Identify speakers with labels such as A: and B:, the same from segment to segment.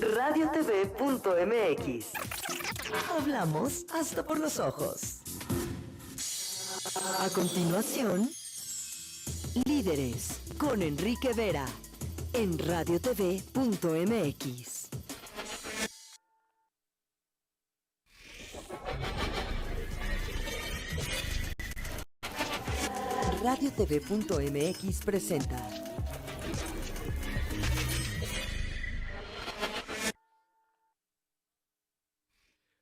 A: radiotv.mx. Hablamos hasta por los ojos. A continuación, Líderes con Enrique Vera en radiotv.mx. radiotv.mx presenta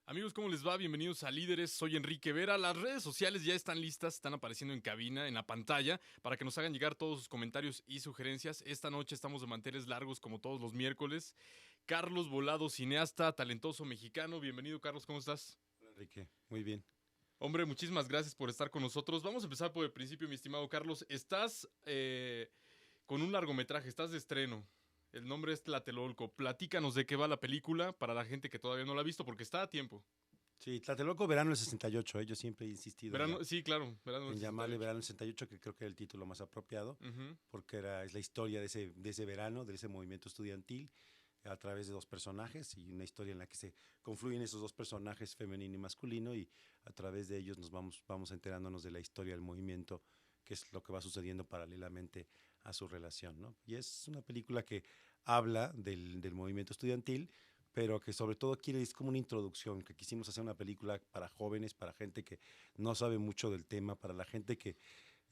B: Amigos, ¿cómo les va? Bienvenidos a Líderes, soy Enrique Vera. Las redes sociales ya están listas, están apareciendo en cabina, en la pantalla, para que nos hagan llegar todos sus comentarios y sugerencias. Esta noche estamos de manteles largos como todos los miércoles. Carlos Volado, cineasta, talentoso mexicano. Bienvenido, Carlos, ¿cómo estás?
C: Hola, Enrique, muy bien.
B: Hombre, muchísimas gracias por estar con nosotros. Vamos a empezar por el principio, mi estimado Carlos. Estás con un largometraje, estás de estreno. El nombre es Tlatelolco. Platícanos de qué va la película para la gente que todavía no la ha visto, porque está a tiempo.
C: Sí, Tlatelolco Verano del 68, yo siempre he insistido
B: Verano, sí, claro, verano del
C: en llamarle
B: 68.
C: Verano del 68, que creo que era el título más apropiado, porque es la historia de ese verano, de ese movimiento estudiantil, a través de dos personajes, y una historia en la que se confluyen esos dos personajes, femenino y masculino, y a través de ellos nos vamos enterándonos de la historia del movimiento, que es lo que va sucediendo paralelamente a su relación, ¿no? Y es una película que habla del movimiento estudiantil, pero que sobre todo es como una introducción, que quisimos hacer una película para jóvenes, para gente que no sabe mucho del tema, para la gente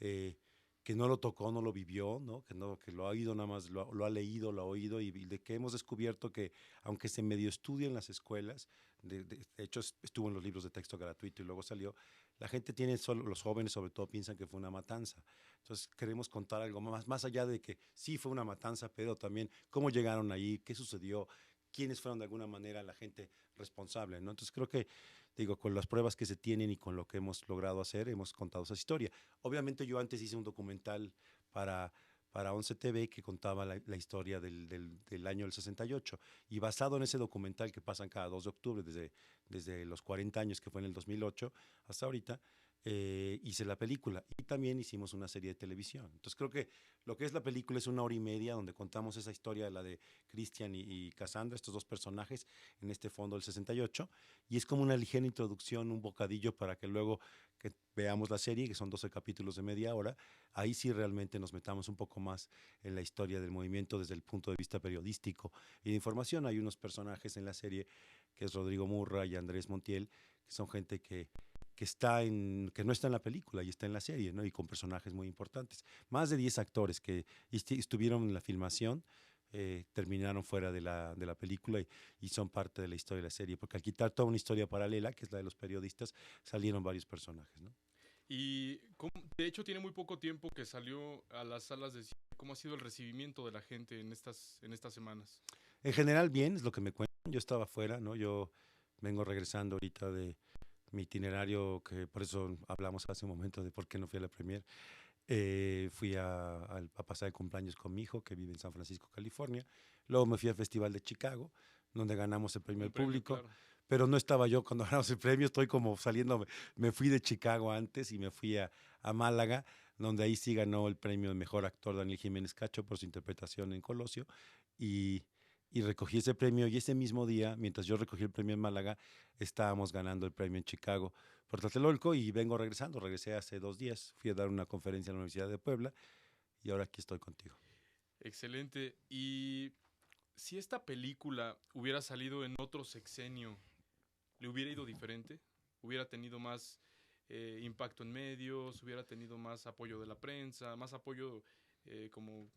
C: eh, que no lo tocó, no lo vivió, ¿no? Que lo ha oído nada más, lo ha leído, lo ha oído, y de que hemos descubierto que, aunque se medio estudia en las escuelas, de hecho estuvo en los libros de texto gratuito y luego salió, la gente los jóvenes sobre todo piensan que fue una matanza. Entonces queremos contar algo más allá de que sí fue una matanza, pero también cómo llegaron ahí, qué sucedió, quiénes fueron de alguna manera la gente responsable, ¿no? Entonces creo que, digo, con las pruebas que se tienen y con lo que hemos logrado hacer, hemos contado esa historia. Obviamente yo antes hice un documental para 11 TV que contaba la historia del año del 68, y basado en ese documental que pasan cada 2 de octubre, desde los 40 años que fue en el 2008 hasta ahorita, hice la película, y también hicimos una serie de televisión. Entonces creo que lo que es la película es 1 hora y media donde contamos esa historia, la de Christian y Cassandra, estos dos personajes en este fondo del 68, y es como una ligera introducción, un bocadillo para que luego que veamos la serie, que son 12 capítulos de media hora, ahí sí realmente nos metamos un poco más en la historia del movimiento desde el punto de vista periodístico y de información. Hay unos personajes en la serie, que es Rodrigo Murra y Andrés Montiel, que son gente que no está en la película y está en la serie, ¿no? Y con personajes muy importantes. Más de 10 actores que estuvieron en la filmación, terminaron fuera de la película, y son parte de la historia de la serie, porque al quitar toda una historia paralela, que es la de los periodistas, salieron varios personajes, ¿no?
B: Y de hecho tiene muy poco tiempo que salió a las salas de cine. ¿Cómo ha sido el recibimiento de la gente en estas semanas?
C: En general, bien, es lo que me cuentan. Yo estaba fuera, ¿no? Yo vengo regresando ahorita de mi itinerario, que por eso hablamos hace un momento de por qué no fui a la premier. Fui a pasar el cumpleaños con mi hijo, que vive en San Francisco, California. Luego me fui al Festival de Chicago, donde ganamos el premio
B: El
C: al
B: premio,
C: público.
B: claro.
C: Pero no estaba yo cuando ganamos el premio, estoy como saliendo. Me fui de Chicago antes y me fui a Málaga, donde ahí sí ganó el premio de mejor actor Daniel Jiménez Cacho por su interpretación en Colosio. Y, y recogí ese premio, y ese mismo día, mientras yo recogí el premio en Málaga, estábamos ganando el premio en Chicago por Tlatelolco, y regresé hace 2 días, fui a dar una conferencia en la Universidad de Puebla, y ahora aquí estoy contigo.
B: Excelente. Y si esta película hubiera salido en otro sexenio, ¿le hubiera ido diferente? ¿Hubiera tenido más impacto en medios? ¿Hubiera tenido más apoyo de la prensa? ¿Más apoyo como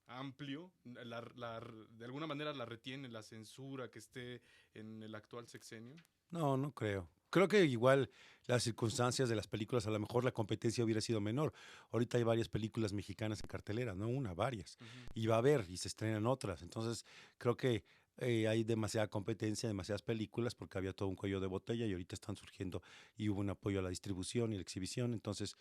B: amplio? ¿De alguna manera la retiene la censura que esté en el actual sexenio?
C: No, no creo. Creo que igual las circunstancias de las películas, a lo mejor la competencia hubiera sido menor. Ahorita hay varias películas mexicanas en cartelera, no una, varias.
B: Ujú.
C: Y va a haber, y se estrenan otras. Entonces, creo que hay demasiada competencia, demasiadas películas, porque había todo un cuello de botella, y ahorita están surgiendo, y hubo un apoyo a la distribución y la exhibición. Entonces,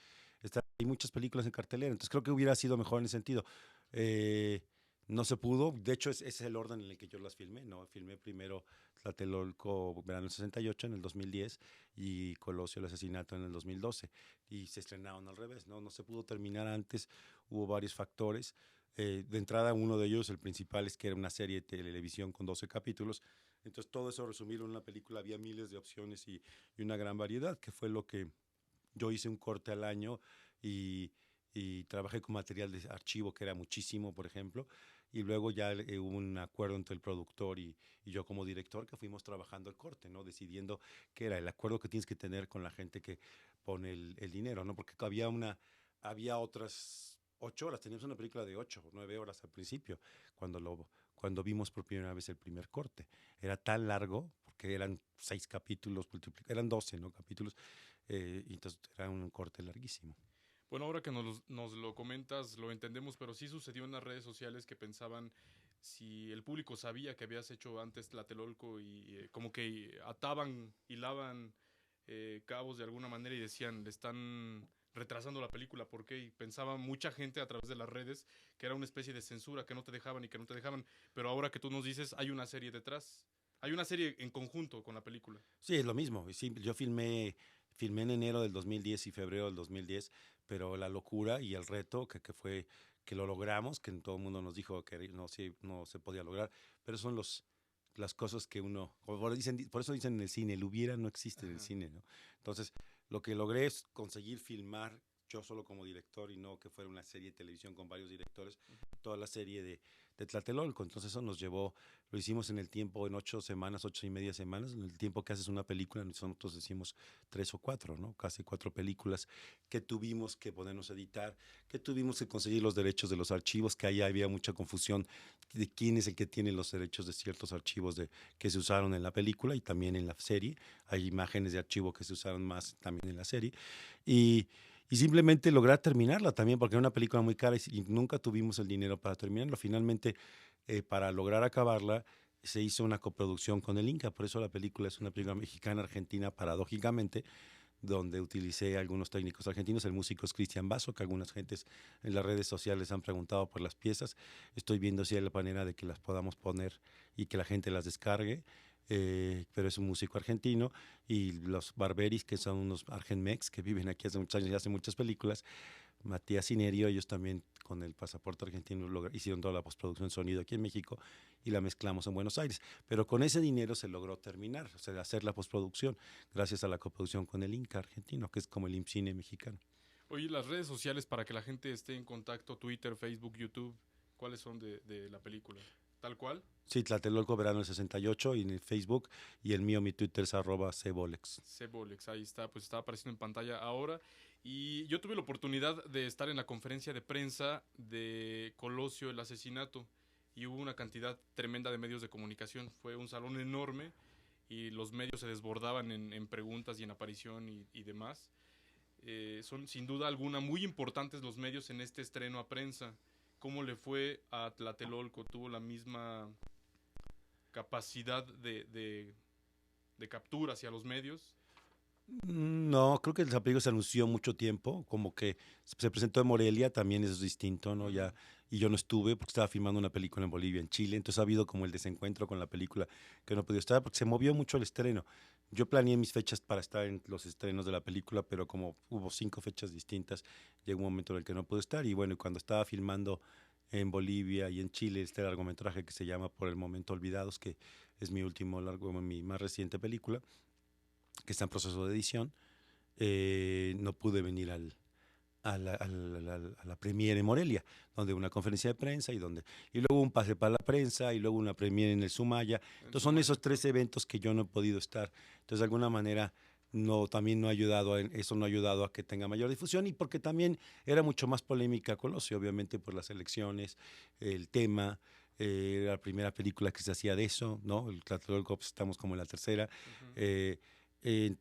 C: hay muchas películas en cartelera. Entonces, creo que hubiera sido mejor en ese sentido. Eh, no se pudo. De hecho, ese es el orden en el que yo las filmé, ¿no? Filmé primero Tlatelolco Verano del 68 en el 2010, y Colosio el asesinato en el 2012, y se estrenaron al revés, ¿no? No se pudo terminar antes, hubo varios factores. De entrada, uno de ellos, el principal, es que era una serie de televisión con 12 capítulos. Entonces, todo eso resumirlo en una película, había miles de opciones y una gran variedad, que fue lo que yo hice un corte al año y trabajé con material de archivo, que era muchísimo, por ejemplo, y luego ya hubo un acuerdo entre el productor y yo como director, que fuimos trabajando el corte, ¿no? Decidiendo qué era el acuerdo que tienes que tener con la gente que pone el dinero, ¿no? Porque había otras 8 horas, teníamos una película de 8 o 9 horas al principio, cuando vimos por primera vez el primer corte. Era tan largo, porque eran 6 capítulos, eran 12, ¿no? Capítulos, y entonces era un corte larguísimo.
B: Bueno, ahora que nos lo comentas, lo entendemos, pero sí sucedió en las redes sociales que pensaban si el público sabía que habías hecho antes Tlatelolco y como que ataban, hilaban cabos de alguna manera y decían, le están retrasando la película, ¿por qué? Y pensaba mucha gente a través de las redes que era una especie de censura, que no te dejaban y que no te dejaban, pero ahora que tú nos dices, hay una serie detrás, hay una serie en conjunto con la película.
C: Sí, es lo mismo. Sí, yo filmé en enero del 2010 y febrero del 2010, pero la locura y el reto que fue que lo logramos, que todo el mundo nos dijo que no se podía lograr, pero son las cosas que uno, por eso dicen en el cine, el hubiera no existe en el cine, ¿no? Entonces, lo que logré es conseguir filmar yo solo como director y no que fuera una serie de televisión con varios directores, toda la serie de Tlatelolco. Entonces eso nos llevó, lo hicimos en el tiempo, en 8 semanas, 8 y media semanas, en el tiempo que haces una película, nosotros decimos 3 o 4, ¿no? Casi 4 películas que tuvimos que ponernos a editar, que tuvimos que conseguir los derechos de los archivos, que ahí había mucha confusión de quién es el que tiene los derechos de ciertos archivos que se usaron en la película y también en la serie. Hay imágenes de archivo que se usaron más también en la serie. Y simplemente lograr terminarla también, porque era una película muy cara y nunca tuvimos el dinero para terminarla. Finalmente, para lograr acabarla, se hizo una coproducción con el Inca, por eso la película es una película mexicana-argentina, paradójicamente, donde utilicé algunos técnicos argentinos. El músico es Cristian Basso, que algunas gentes en las redes sociales han preguntado por las piezas. Estoy viendo si hay la manera de que las podamos poner y que la gente las descargue. Pero es un músico argentino, y los Barberis, que son unos argenmex que viven aquí hace muchos años y hacen muchas películas. Matías y Nerio, ellos también con el pasaporte argentino hicieron toda la postproducción de sonido aquí en México y la mezclamos en Buenos Aires. Pero con ese dinero se logró terminar, o sea, hacer la postproducción, gracias a la coproducción con el Inca argentino, que es como el IMCINE mexicano.
B: Oye, las redes sociales para que la gente esté en contacto, Twitter, Facebook, YouTube, ¿cuáles son de la película? ¿Tal cual?
C: Sí, Tlatelolco Verano del 68 y en el Facebook, y mi Twitter es @cbolex.
B: Cebolex, ahí está, pues está apareciendo en pantalla ahora. Y yo tuve la oportunidad de estar en la conferencia de prensa de Colosio, el asesinato, y hubo una cantidad tremenda de medios de comunicación. Fue un salón enorme y los medios se desbordaban en preguntas y en aparición y demás. Son sin duda alguna muy importantes los medios en este estreno a prensa. ¿Cómo le fue a Tlatelolco? ¿Tuvo la misma capacidad de captura hacia los medios?
C: No, creo que el película se anunció mucho tiempo, como que se presentó en Morelia, también eso es distinto, ¿no? Ya, y yo no estuve porque estaba filmando una película en Bolivia, en Chile, entonces ha habido como el desencuentro con la película, que no pude estar porque se movió mucho el estreno. Yo planeé mis fechas para estar en los estrenos de la película, pero como hubo 5 fechas distintas, llegó un momento en el que no pude estar. Y bueno, y cuando estaba filmando en Bolivia y en Chile este largometraje que se llama Por el Momento Olvidados, que es mi último mi más reciente película, que está en proceso de edición, no pude venir a la premiere en Morelia, donde una conferencia de prensa y luego un pase para la prensa y luego una premiere en el Sumaya. Entonces son esos 3 eventos que yo no he podido estar. Entonces de alguna manera también no ha ayudado, eso no ha ayudado a que tenga mayor difusión, y porque también era mucho más polémica Colosio, obviamente por las elecciones, el tema. Era la primera película que se hacía de eso, ¿no? El Tlatelolco, pues, estamos como en la tercera.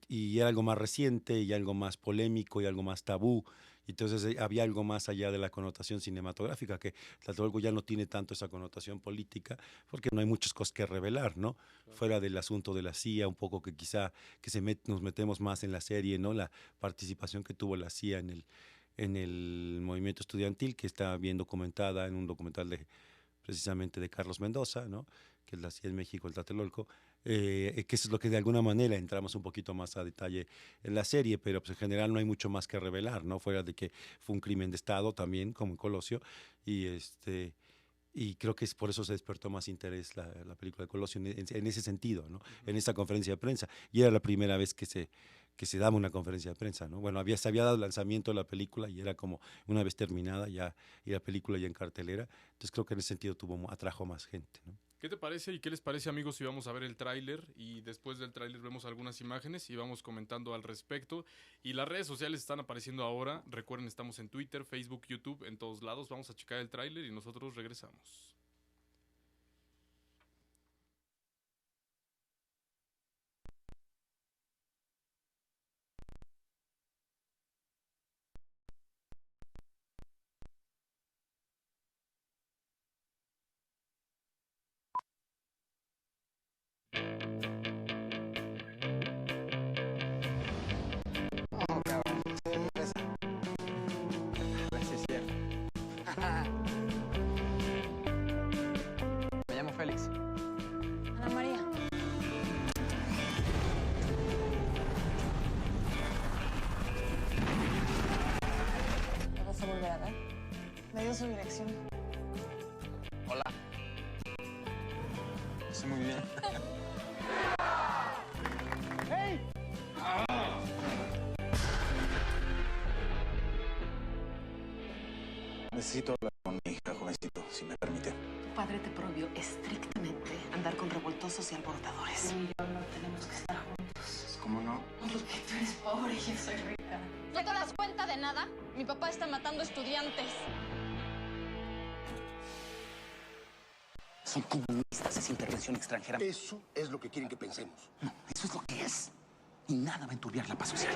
C: Y era algo más reciente y algo más polémico y algo más tabú. Entonces había algo más allá de la connotación cinematográfica, que Tlatelolco ya no tiene tanto esa connotación política, porque no hay muchas cosas que revelar, ¿no? Claro. Fuera del asunto de la CIA, un poco que quizá nos metemos más en la serie, ¿no? La participación que tuvo la CIA en el movimiento estudiantil, que está bien documentada en un documental precisamente de Carlos Mendoza, ¿no? Que es la Ciudad de México, el Tlatelolco, que eso es lo que de alguna manera entramos un poquito más a detalle en la serie, pero pues en general no hay mucho más que revelar, ¿no? Fuera de que fue un crimen de Estado también, como en Colosio, y y creo que es por eso se despertó más interés la película de Colosio en ese sentido, ¿no? En esa conferencia de prensa. Y era la primera vez que se daba una conferencia de prensa, ¿no? Bueno, se había dado el lanzamiento de la película y era como una vez terminada ya, y la película ya en cartelera. Entonces creo que en ese sentido atrajo más gente, ¿no?
B: ¿Qué te parece y qué les parece, amigos, si vamos a ver el tráiler y después del tráiler vemos algunas imágenes y vamos comentando al respecto? Y las redes sociales están apareciendo ahora. Recuerden, estamos en Twitter, Facebook, YouTube, en todos lados. Vamos a checar el tráiler y nosotros regresamos.
D: Me llamo Félix.
E: Ana María. ¿La vas a volver a ver? Me dio su dirección.
D: Hola. Estoy muy bien.
F: Necesito hablar con mi hija, jovencito, si me permite.
G: Tu padre te prohibió estrictamente andar con revoltosos y alborotadores.
E: Tú y yo no tenemos que estar juntos.
F: ¿Cómo no?
E: Porque tú eres pobre y yo soy rica.
H: ¿No te das cuenta de nada? Mi papá está matando estudiantes.
F: Son comunistas, es intervención extranjera.
I: Eso es lo que quieren que pensemos.
F: No, eso es lo que es. Y nada va a enturbiar la paz social.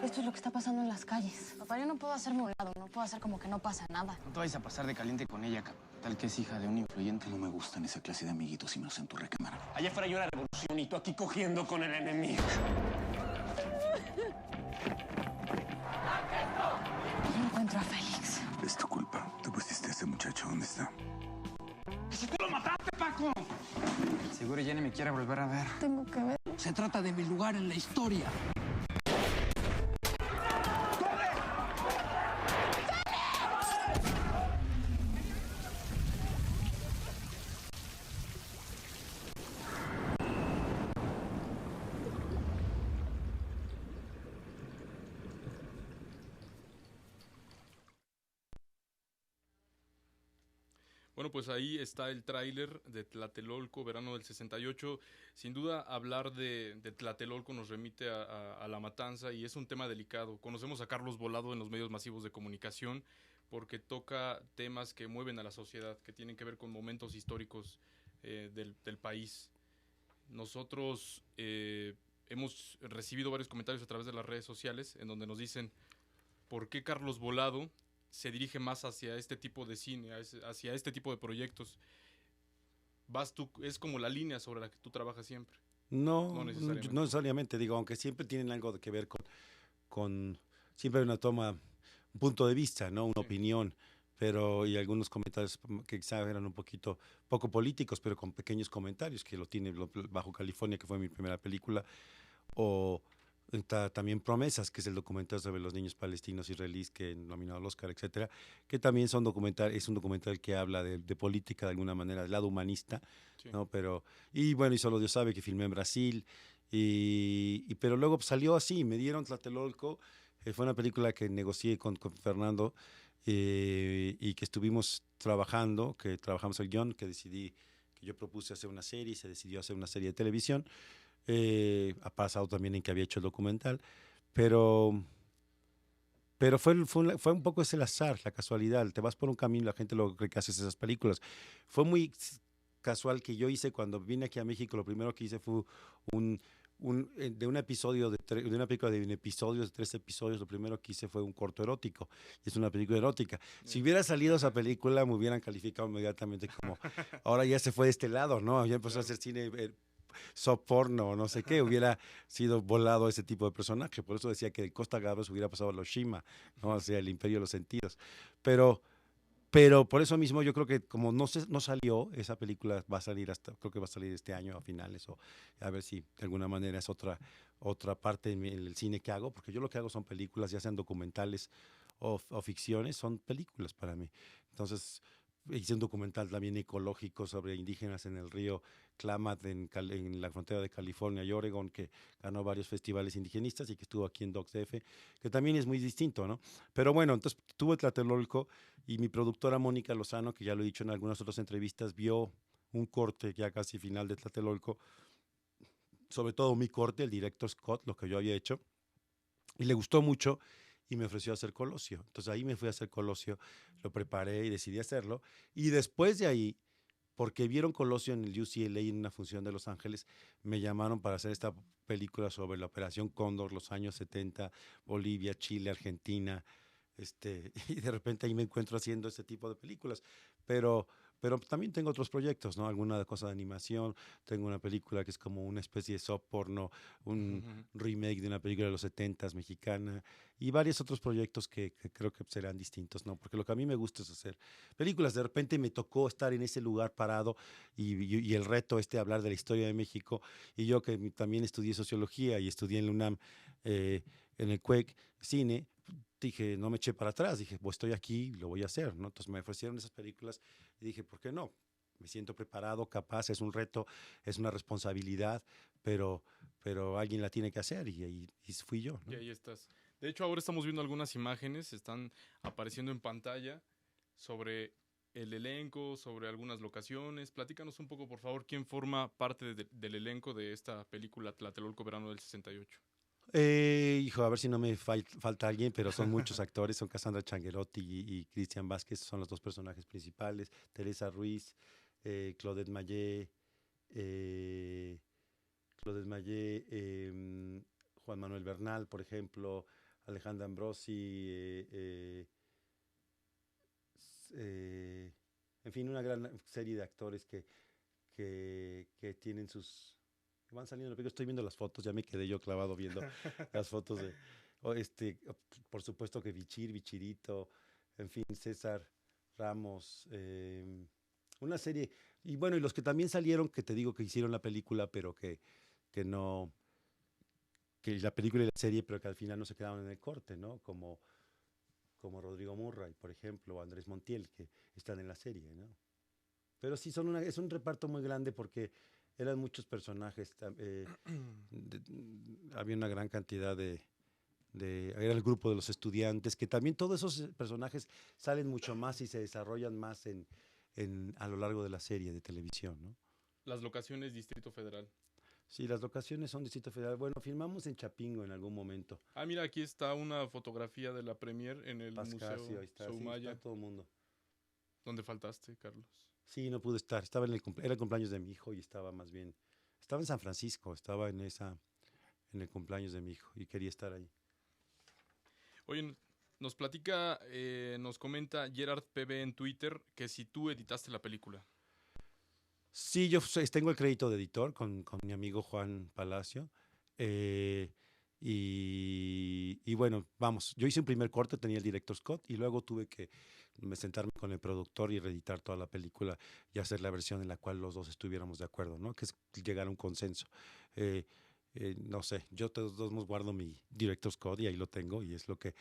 H: Esto es lo que está pasando en las calles. Papá, yo no puedo hacerme un lado, no puedo hacer como que no pasa nada.
D: No te vayas a pasar de caliente con ella, tal que es hija de un influyente.
F: No me gustan esa clase de amiguitos y menos en tu recámara.
I: Allá fuera hay una revolución y tú aquí cogiendo con el enemigo.
H: No encuentro a Félix.
F: Es tu culpa. Tú pusiste a ese muchacho. ¿Dónde está?
I: ¡Si tú lo mataste, Paco!
D: Seguro Jenny me quiere volver a ver.
H: Tengo que ver.
I: Se trata de mi lugar en la historia.
B: Bueno, pues ahí está el tráiler de Tlatelolco, verano del 68. Sin duda, hablar de Tlatelolco nos remite a la matanza y es un tema delicado. Conocemos a Carlos Volado en los medios masivos de comunicación porque toca temas que mueven a la sociedad, que tienen que ver con momentos históricos del país. Nosotros hemos recibido varios comentarios a través de las redes sociales en donde nos dicen por qué Carlos Volado se dirige más hacia este tipo de cine, hacia este tipo de proyectos. Es como la línea sobre la que tú trabajas siempre.
C: No
B: necesariamente.
C: no necesariamente, digo, aunque siempre tienen algo que ver con siempre hay una toma, un punto de vista, ¿no? Una opinión, pero y algunos comentarios que quizá eran un poco políticos, pero con pequeños comentarios, que lo tiene Bajo California, que fue mi primera película, o está también Promesas, que es el documental sobre los niños palestinos israelíes que nominado al Oscar, etcétera, que también es un documental que habla de política de alguna manera, del lado humanista,
B: Sí.
C: ¿no? Y bueno, y Solo Dios sabe que filmé en Brasil, pero luego salió así, me dieron Tlatelolco, fue una película que negocié con Fernando y que estuvimos trabajando, que trabajamos el guión, que yo propuse hacer una serie, se decidió hacer una serie de televisión. Ha pasado también en que había hecho el documental, pero fue un poco ese el azar, la casualidad. Te vas por un camino, la gente lo cree que haces esas películas. Fue muy casual que yo hice cuando vine aquí a México, lo primero que hice fue de una película de episodios, de 3 episodios, lo primero que hice fue un corto erótico. Es una película erótica. Si hubiera salido esa película, me hubieran calificado inmediatamente como, ahora ya se fue de este lado, ¿no? Ya empezó a hacer cine soft porno o no sé qué, hubiera sido volado ese tipo de personaje. Por eso decía que de Costa Gabros hubiera pasado a los Shima, ¿no? O sea, el imperio de los sentidos. Pero, pero por eso mismo yo creo que como no salió, esa película va a salir creo que va a salir este año a finales, o a ver si de alguna manera es otra parte en el cine que hago, porque yo lo que hago son películas, ya sean documentales o ficciones, son películas para mí. Entonces, hice un documental también ecológico sobre indígenas en el río Klamath en la frontera de California y Oregon, que ganó varios festivales indigenistas y que estuvo aquí en DocsDF, que también es muy distinto, ¿no? Pero bueno, entonces tuve Tlatelolco y mi productora Mónica Lozano, que ya lo he dicho en algunas otras entrevistas, vio un corte ya casi final de Tlatelolco, sobre todo mi corte, el director Scott, lo que yo había hecho, y le gustó mucho y me ofreció hacer Colosio. Entonces ahí me fui a hacer Colosio, lo preparé y decidí hacerlo. Y después de ahí, porque vieron Colosio en el UCLA en una función de Los Ángeles, me llamaron para hacer esta película sobre la Operación Cóndor, los años 70, Bolivia, Chile, Argentina, y de repente ahí me encuentro haciendo este tipo de películas. Pero, pero también tengo otros proyectos, ¿no? Alguna cosa de animación, tengo una película que es como una especie de soft porno, un remake de una película de los 70 mexicana, y varios otros proyectos que creo que serán distintos, ¿no? Porque lo que a mí me gusta es hacer películas. De repente me tocó estar en ese lugar parado y el reto hablar de la historia de México, y yo que también estudié sociología y estudié en la UNAM, en el CUEC, cine, dije, no me eché para atrás, dije, pues estoy aquí, lo voy a hacer, ¿no? Entonces me ofrecieron esas películas y dije, ¿por qué no? Me siento preparado, capaz, es un reto, es una responsabilidad, pero alguien la tiene que hacer y fui yo, ¿no?
B: Y ahí estás. De hecho, ahora estamos viendo algunas imágenes, están apareciendo en pantalla sobre el elenco, sobre algunas locaciones. Platícanos un poco, por favor, quién forma parte del elenco de esta película Tlatelolco Verano del 68.
C: Hijo, a ver si no me falta alguien, pero son muchos actores, son Cassandra Changuerotti y Cristian Vázquez, son los dos personajes principales, Teresa Ruiz, Claudette Mayé, Juan Manuel Bernal, por ejemplo, Alejandra Ambrosi, en fin, una gran serie de actores que tienen van saliendo. Estoy viendo las fotos, ya me quedé yo clavado viendo las fotos de, por supuesto que Vichirito, en fin, César Ramos, una serie, y bueno, y los que también salieron, que te digo que hicieron la película, pero que no, que la película y la serie, pero que al final no se quedaron en el corte, ¿no? Como Rodrigo Murray, por ejemplo, o Andrés Montiel, que están en la serie, ¿no? Pero sí, es un reparto muy grande porque eran muchos personajes. Había una gran cantidad era el grupo de los estudiantes, que también todos esos personajes salen mucho más y se desarrollan más a lo largo de la serie de televisión, ¿no?
B: Las locaciones Distrito Federal.
C: Sí, las locaciones son Distrito Federal. Bueno, filmamos en Chapingo en algún momento.
B: Ah, mira, aquí está una fotografía de la premier en el
C: Pascasio,
B: Museo
C: ahí está,
B: Soumaya.
C: sí, está todo el mundo.
B: ¿Dónde faltaste, Carlos?
C: Sí, no pude estar. Era el cumpleaños de mi hijo y estaba en San Francisco, estaba en el cumpleaños de mi hijo y quería estar ahí.
B: Oye, nos comenta Gerard PB en Twitter que si tú editaste la película.
C: Sí, yo tengo el crédito de editor con mi amigo Juan Palacio. Y bueno, vamos, yo hice un primer corte, tenía el director Scott, y luego tuve que sentarme con el productor y reeditar toda la película y hacer la versión en la cual los dos estuviéramos de acuerdo, ¿no? Que es llegar a un consenso. No sé, yo de todos modos guardo mi director Scott y ahí lo tengo, y es lo que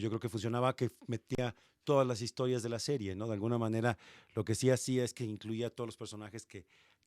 C: yo creo que funcionaba, que metía todas las historias de la serie, ¿no? De alguna manera, lo que sí hacía es que incluía a todos los personajes que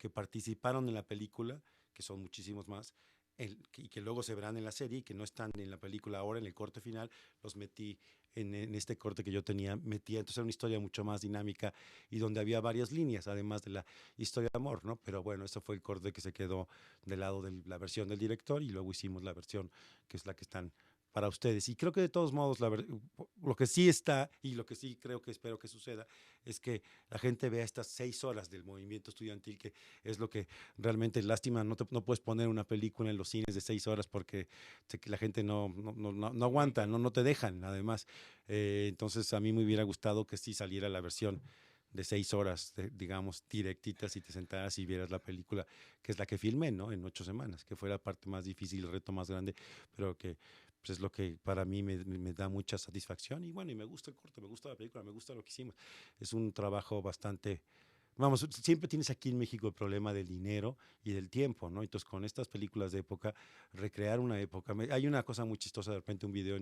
C: participaron en la película, que son muchísimos más, y que luego se verán en la serie y que no están en la película ahora, en el corte final, los metí en este corte que yo metía. Entonces era una historia mucho más dinámica y donde había varias líneas, además de la historia de amor, ¿no? Pero bueno, eso fue el corte que se quedó del lado de la versión del director, y luego hicimos la versión que es la que están para ustedes. Y creo que de todos modos, lo que sí está, y lo que sí espero que suceda, es que la gente vea estas 6 horas del movimiento estudiantil, que es lo que realmente, lástima, no puedes poner una película en los cines de 6 horas porque la gente no aguanta, no te dejan, además. Entonces a mí me hubiera gustado que sí saliera la versión de 6 horas, digamos, directitas, y te sentaras y vieras la película, que es la que filmé, ¿no? En 8 semanas, que fue la parte más difícil, el reto más grande, pero que pues, es lo que para mí me da mucha satisfacción. Y bueno, y me gusta el corto, me gusta la película, me gusta lo que hicimos. Es un trabajo bastante... Vamos, siempre tienes aquí en México el problema del dinero y del tiempo, ¿no? Entonces, con estas películas de época, recrear una época. Hay una cosa muy chistosa, de repente un video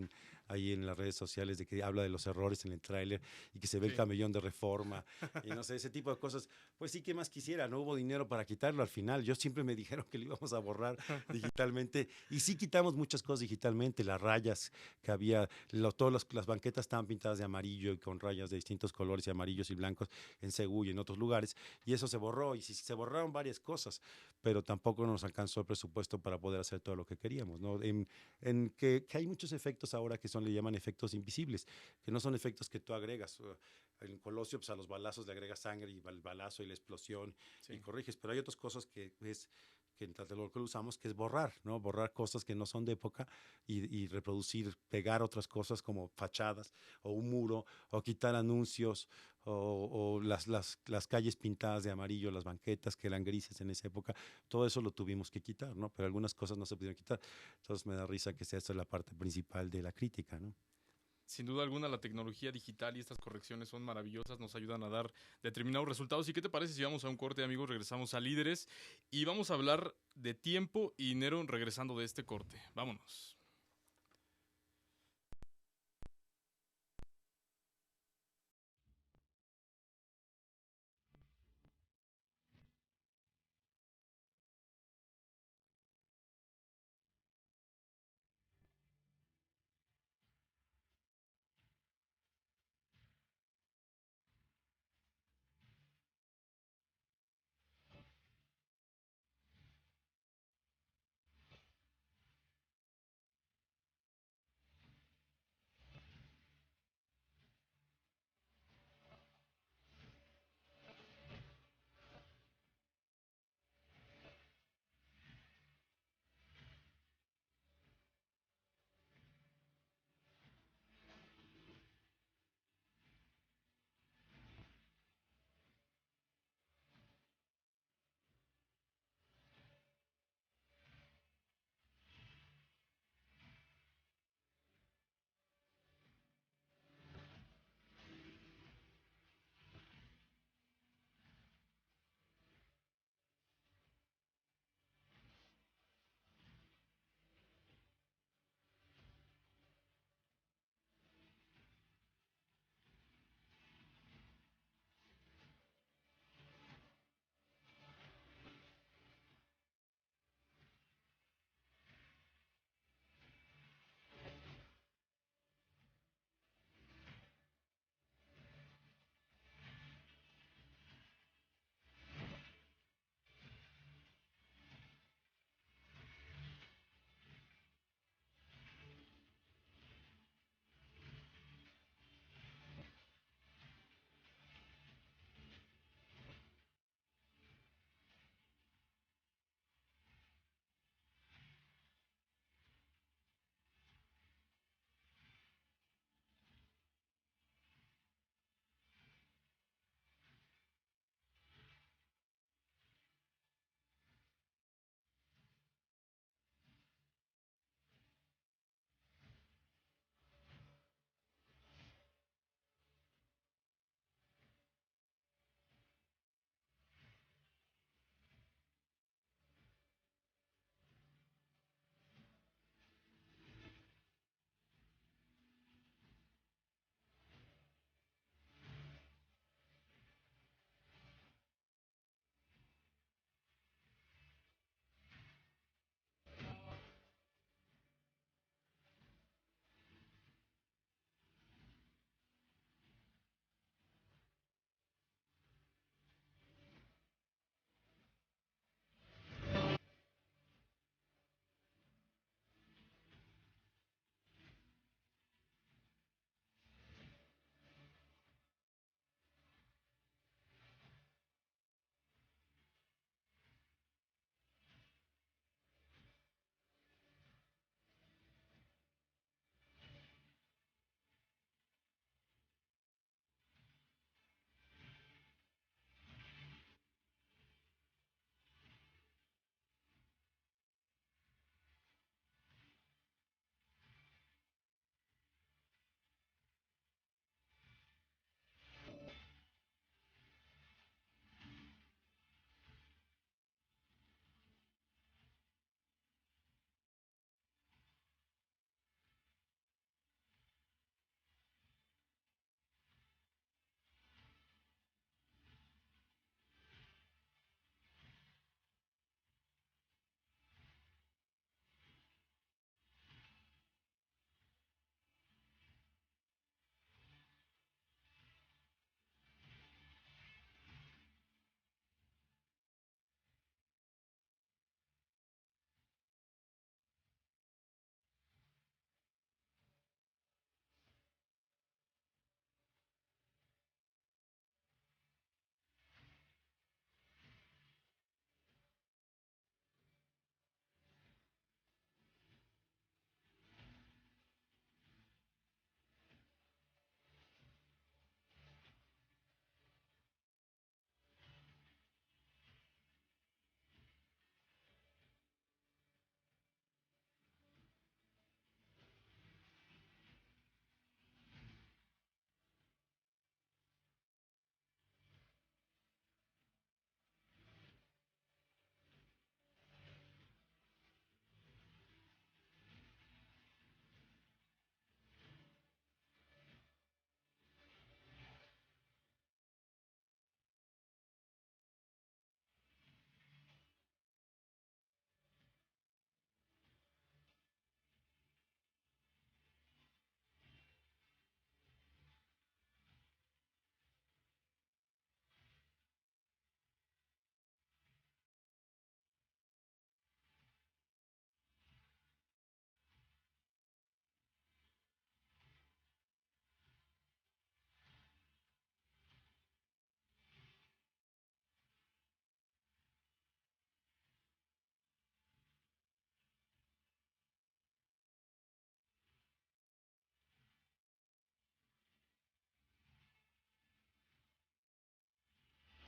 C: ahí en las redes sociales de que habla de los errores en el tráiler y que se ve el
B: Sí.
C: camellón de Reforma y no sé, ese tipo de cosas. Pues sí, ¿qué más quisiera? No hubo dinero para quitarlo al final. Yo siempre me dijeron que lo íbamos a borrar digitalmente y sí quitamos muchas cosas digitalmente, las rayas que había, todas las banquetas estaban pintadas de amarillo y con rayas de distintos colores y amarillos y blancos en Seúl y en otros lugares, y eso se borró, y se borraron varias cosas, pero tampoco nos alcanzó el presupuesto para poder hacer todo lo que queríamos, ¿no? Que hay muchos efectos ahora que le llaman efectos invisibles, que no son efectos que tú agregas. En Colosio, pues a los balazos le agregas sangre y el balazo y la explosión
B: Sí.
C: y corriges, pero hay otras cosas que en Tlatelolco lo usamos, que es borrar, ¿no? Borrar cosas que no son de época y reproducir, pegar otras cosas como fachadas o un muro, o quitar anuncios, o las calles pintadas de amarillo, las banquetas que eran grises en esa época. Todo eso lo tuvimos que quitar, ¿no? Pero algunas cosas no se pudieron quitar. Entonces me da risa que sea esta la parte principal de la crítica, ¿no?
B: Sin duda alguna, la tecnología digital y estas correcciones son maravillosas, nos ayudan a dar determinados resultados. ¿Y qué te parece si vamos a un corte, amigos? Regresamos a Líderes y vamos a hablar de tiempo y dinero regresando de este corte. Vámonos.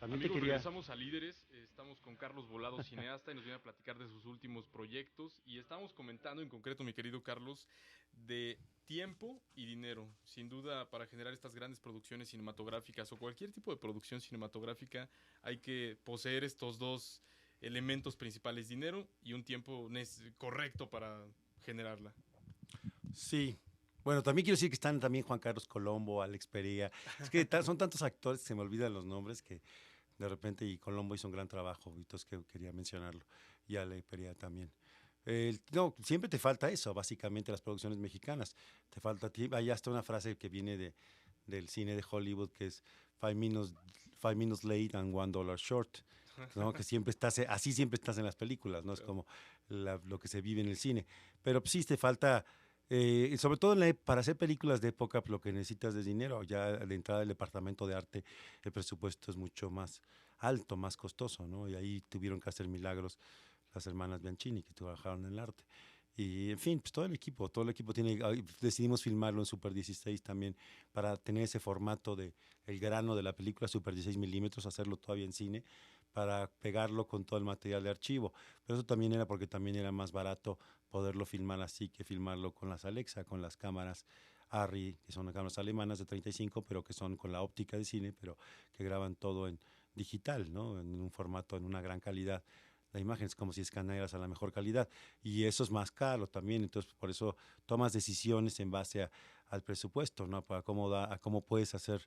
C: También
B: Amigos,
C: te quería...
B: regresamos a Líderes. Estamos con Carlos Volado, cineasta, y nos viene a platicar de sus últimos proyectos. Y estamos comentando en concreto, mi querido Carlos, de tiempo y dinero. Sin duda, para generar estas grandes producciones cinematográficas o cualquier tipo de producción cinematográfica, hay que poseer estos dos elementos principales: dinero y un tiempo correcto para generarla.
C: Sí. Bueno, también quiero decir que están también Juan Carlos Colombo, Alex Perea. Es que son tantos actores que se me olvidan los nombres que de repente, y Colombo hizo un gran trabajo, y entonces que quería mencionarlo. Y Alex Perea también. No, siempre te falta eso, básicamente, las producciones mexicanas. Te falta tiempo. Hay hasta una frase que viene del cine de Hollywood que es five minutes late and $1 short. ¿No? Que siempre estás, así siempre estás en las películas, ¿no? Es como lo que se vive en el cine. Pero pues, sí, te falta, sobre todo para hacer películas de época, lo que necesitas es dinero. Ya de entrada del departamento de arte, el presupuesto es mucho más alto, más costoso, ¿no? Y ahí tuvieron que hacer milagros las hermanas Bianchini, que trabajaron en el arte. Y en fin, pues todo el equipo decidimos filmarlo en Super 16 también para tener ese formato de el grano de la película, Super 16 milímetros, hacerlo todavía en cine, para pegarlo con todo el material de archivo. Pero eso también era porque también era más barato poderlo filmar así que filmarlo con las Alexa, con las cámaras Arri, que son cámaras alemanas de 35, pero que son con la óptica de cine, pero que graban todo en digital, ¿no? En un formato, en una gran calidad. La imagen es como si escanearas a la mejor calidad, y eso es más caro también. Entonces por eso tomas decisiones en base al presupuesto, ¿no? A cómo puedes hacer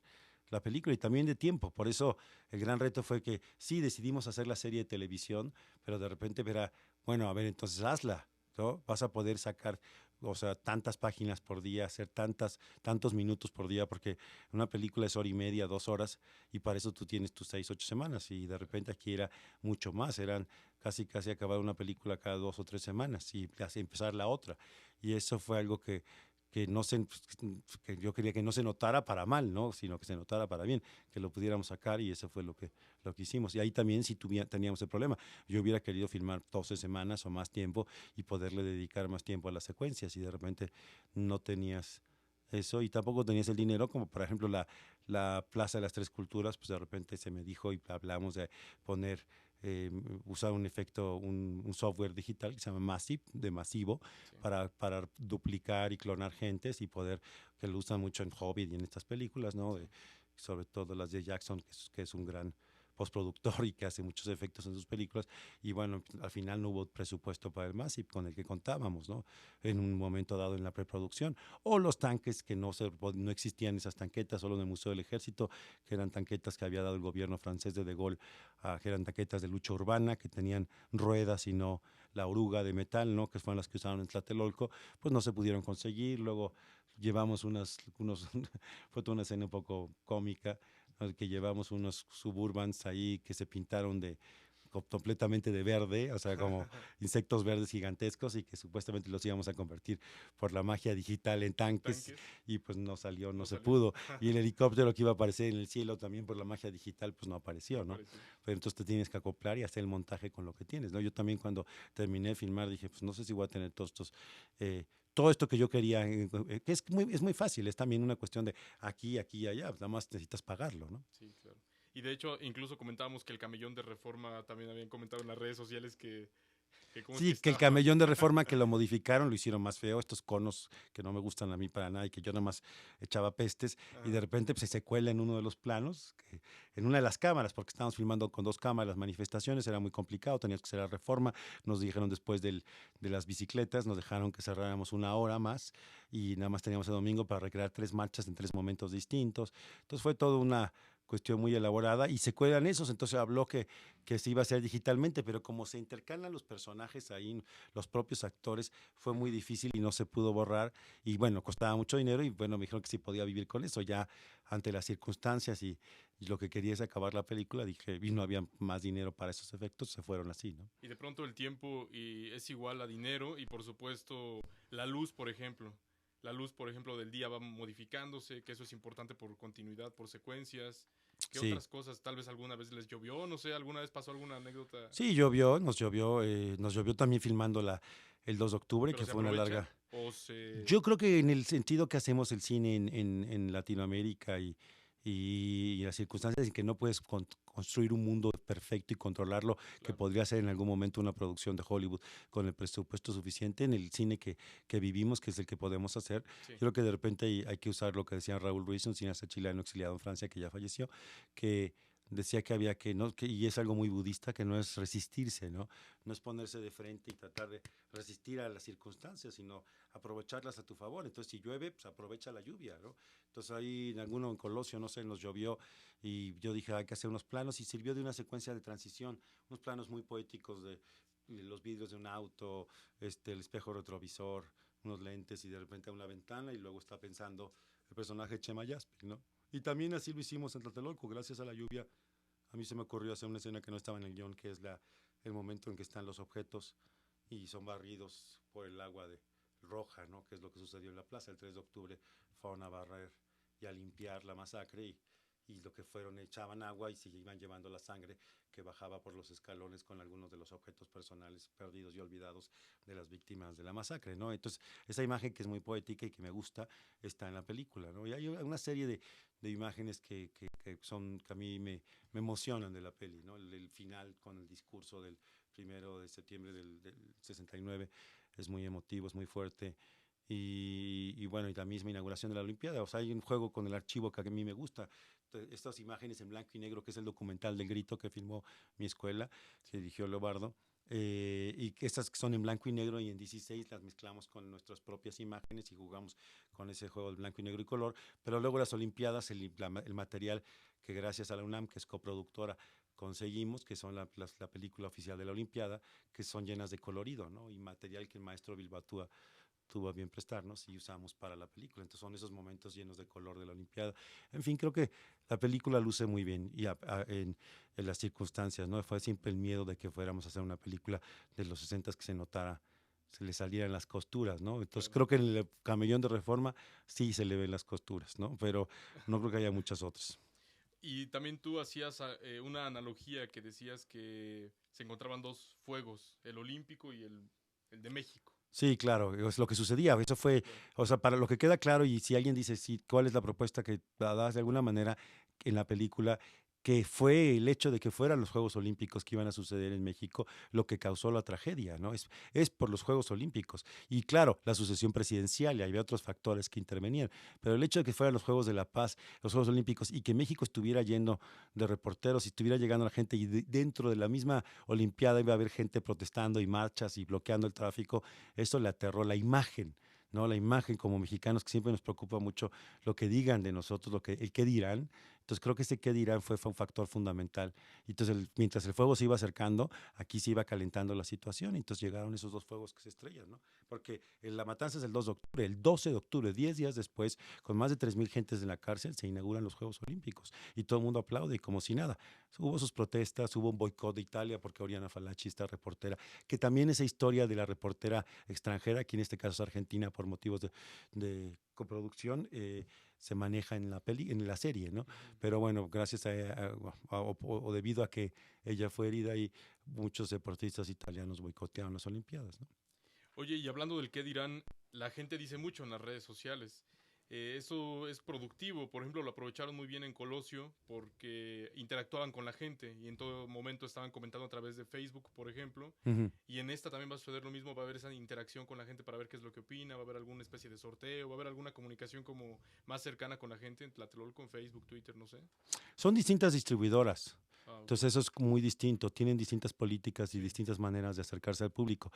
C: la película, y también de tiempo. Por eso el gran reto fue que sí decidimos hacer la serie de televisión, pero de repente verá, bueno, a ver, entonces hazla, ¿no? Vas a poder sacar, o sea, tantas páginas por día, hacer tantos minutos por día, porque una película es hora y media, 2 horas, y para eso tú tienes tus 6, 8 semanas, y de repente aquí era mucho más, eran casi acabar una película cada 2 o 3 semanas y empezar la otra. Y eso fue algo que yo quería que no se notara para mal, ¿no? Sino que se notara para bien, que lo pudiéramos sacar, y eso fue lo que hicimos. Y ahí también sí teníamos el problema. Yo hubiera querido filmar 12 semanas o más tiempo y poderle dedicar más tiempo a las secuencias, y de repente no tenías eso, y tampoco tenías el dinero, como por ejemplo la Plaza de las Tres Culturas, pues de repente se me dijo y hablamos de poner, usar un efecto, un software digital que se llama Massive, de masivo, sí, para duplicar y clonar gentes y poder, que lo usan mucho en Hobbit y en estas películas, ¿no? Sobre todo las de Jackson, que es un gran postproductor y que hace muchos efectos en sus películas. Y bueno, al final no hubo presupuesto para el Massive con el que contábamos, ¿no? En un momento dado en la preproducción. O los tanques, que no existían esas tanquetas, solo en el Museo del Ejército, que eran tanquetas que había dado el gobierno francés de Gaulle, que eran tanquetas de lucha urbana, que tenían ruedas y no la oruga de metal, ¿no? Que fueron las que usaron en Tlatelolco, pues no se pudieron conseguir. Luego llevamos fue toda una escena un poco cómica, que llevamos unos Suburbans ahí que se pintaron completamente de verde, o sea, como insectos verdes gigantescos, y que supuestamente los íbamos a convertir por la magia digital en tanques, y pues no salió, no se pudo. Y el helicóptero que iba a aparecer en el cielo también por la magia digital, pues no apareció, ¿no? Pero entonces te tienes que acoplar y hacer el montaje con lo que tienes, ¿no? Yo también, cuando terminé de filmar, dije, pues no sé si voy a tener todo esto que yo quería, que es muy fácil, es también una cuestión de aquí y allá, nada más necesitas pagarlo, ¿no?
B: Sí, claro. Y de hecho, incluso comentábamos que el camellón de Reforma, también habían comentado en las redes sociales que
C: sí, que el camellón de Reforma, que lo modificaron, lo hicieron más feo, estos conos que no me gustan a mí para nada, y que yo nada más echaba pestes, y de repente pues, se cuela en uno de los planos, en una de las cámaras, porque estábamos filmando con 2 cámaras las manifestaciones, era muy complicado, teníamos que cerrar Reforma. Nos dijeron después de las bicicletas, nos dejaron que cerráramos 1 hora más, y nada más teníamos el domingo para recrear 3 marchas en 3 momentos distintos. Entonces fue toda una cuestión muy elaborada, y se cuelan esos. Entonces habló que se iba a hacer digitalmente, pero como se intercalan los personajes ahí, los propios actores, fue muy difícil y no se pudo borrar, y bueno, costaba mucho dinero, y bueno, me dijeron que sí podía vivir con eso. Ya ante las circunstancias y lo que quería es acabar la película, dije, y no había más dinero para esos efectos, se fueron así, ¿no?
B: Y de pronto el tiempo es igual a dinero, y por supuesto la luz, por ejemplo. La luz, por ejemplo, del día va modificándose, que eso es importante por continuidad, por secuencias. ¿Qué otras cosas? Tal vez alguna vez les llovió, no sé, ¿alguna vez pasó alguna anécdota?
C: Sí, nos llovió también filmando el 2 de octubre, que fue una larga... Yo creo que en el sentido que hacemos el cine en Latinoamérica y y las circunstancias en que no puedes construir un mundo perfecto y controlarlo, que podría ser en algún momento una producción de Hollywood con el presupuesto suficiente en el cine que vivimos, que es el que podemos hacer. Yo creo que de repente hay que usar lo que decía Raúl Ruiz, un cineasta chileno exiliado en Francia que ya falleció, que decía que había que, ¿no? Y es algo muy budista, que no es resistirse, ¿no? No es ponerse de frente y tratar de resistir a las circunstancias, sino aprovecharlas a tu favor. Entonces, si llueve, pues aprovecha la lluvia, ¿no? Entonces, ahí en Colosio, no sé, nos llovió y yo dije, hay que hacer unos planos, y sirvió de una secuencia de transición, unos planos muy poéticos de los vidrios de un auto, el espejo retrovisor, unos lentes, y de repente a una ventana, y luego está pensando el personaje Chema Yaspic, ¿no? Y también así lo hicimos en Tlatelolco, gracias a la lluvia. A mí se me ocurrió hacer una escena que no estaba en el guión, que es el momento en que están los objetos y son barridos por el agua roja, ¿no? Que es lo que sucedió en la plaza el 3 de octubre. Fueron a barrer y a limpiar la masacre, y lo que fueron, echaban agua y se iban llevando la sangre que bajaba por los escalones con algunos de los objetos personales perdidos y olvidados de las víctimas de la masacre, ¿no? Entonces, esa imagen, que es muy poética y que me gusta, está en la película, ¿no? Y hay una serie de imágenes que a mí me emocionan de la peli, ¿no? El final con el discurso del 1 de septiembre del 69 es muy emotivo, es muy fuerte. Y bueno, y la misma inauguración de la Olimpiada. O sea, hay un juego con el archivo que a mí me gusta. Estas imágenes en blanco y negro, que es el documental del Grito que filmó mi escuela, que dirigió Leobardo, y que estas que son en blanco y negro y en 16 las mezclamos con nuestras propias imágenes y jugamos con ese juego de blanco y negro y color. Pero luego las Olimpiadas, el material que gracias a la UNAM, que es coproductora, conseguimos, que son la película oficial de la Olimpiada, que son llenas de colorido, ¿no? Y material que el maestro Bilbatúa tuvo a bien prestarnos y usamos para la película. Entonces son esos momentos llenos de color de la Olimpiada. En fin, creo que la película luce muy bien y en las circunstancias, ¿no? Fue siempre el miedo de que fuéramos a hacer una película de los 60 que se notara, se le salieran las costuras, ¿no? Entonces creo que en el Camellón de Reforma sí se le ven las costuras, ¿no? Pero no creo que haya muchas otras.
B: Y también tú hacías una analogía que decías que se encontraban dos fuegos, el olímpico y el de México.
C: Sí, claro, es lo que sucedía. Eso fue, o sea, para lo que queda claro, y si alguien dice, sí, ¿cuál es la propuesta que das de alguna manera en la película? Que fue el hecho de que fueran los Juegos Olímpicos que iban a suceder en México lo que causó la tragedia, ¿no? Es por los Juegos Olímpicos. Y claro, la sucesión presidencial, y había otros factores que intervenían, pero el hecho de que fueran los Juegos de la Paz, los Juegos Olímpicos, y que México estuviera lleno de reporteros y estuviera llegando la gente, y dentro de la misma Olimpiada iba a haber gente protestando y marchas y bloqueando el tráfico, eso le aterró la imagen, ¿no? La imagen como mexicanos, que siempre nos preocupa mucho lo que digan de nosotros, el qué dirán. Entonces creo que ese qué dirán fue un factor fundamental. Entonces mientras el fuego se iba acercando, aquí se iba calentando la situación, y entonces llegaron esos dos fuegos que se estrellan, ¿no? Porque la matanza es el 2 de octubre, el 12 de octubre, 10 días después, con más de 3,000 gentes en la cárcel, se inauguran los Juegos Olímpicos y todo el mundo aplaude y como si nada. Hubo sus protestas, hubo un boicot de Italia porque Oriana Fallaci, esta reportera, que también esa historia de la reportera extranjera, aquí en este caso es Argentina por motivos de coproducción, se maneja en la serie, ¿no? Pero bueno, gracias o debido a que ella fue herida, y muchos deportistas italianos boicotearon las Olimpiadas, ¿no?
B: Oye, y hablando del qué dirán, la gente dice mucho en las redes sociales. Eso es productivo. Por ejemplo, lo aprovecharon muy bien en Colosio porque interactuaban con la gente y en todo momento estaban comentando a través de Facebook, por ejemplo.
C: Uh-huh.
B: Y en esta también va a suceder lo mismo. Va a haber esa interacción con la gente para ver qué es lo que opina. Va a haber alguna especie de sorteo. Va a haber alguna comunicación como más cercana con la gente en Tlatelolco, con Facebook, Twitter, no sé.
C: Son distintas distribuidoras.
B: Okay.
C: Entonces eso es muy distinto, tienen distintas políticas y distintas maneras de acercarse al público.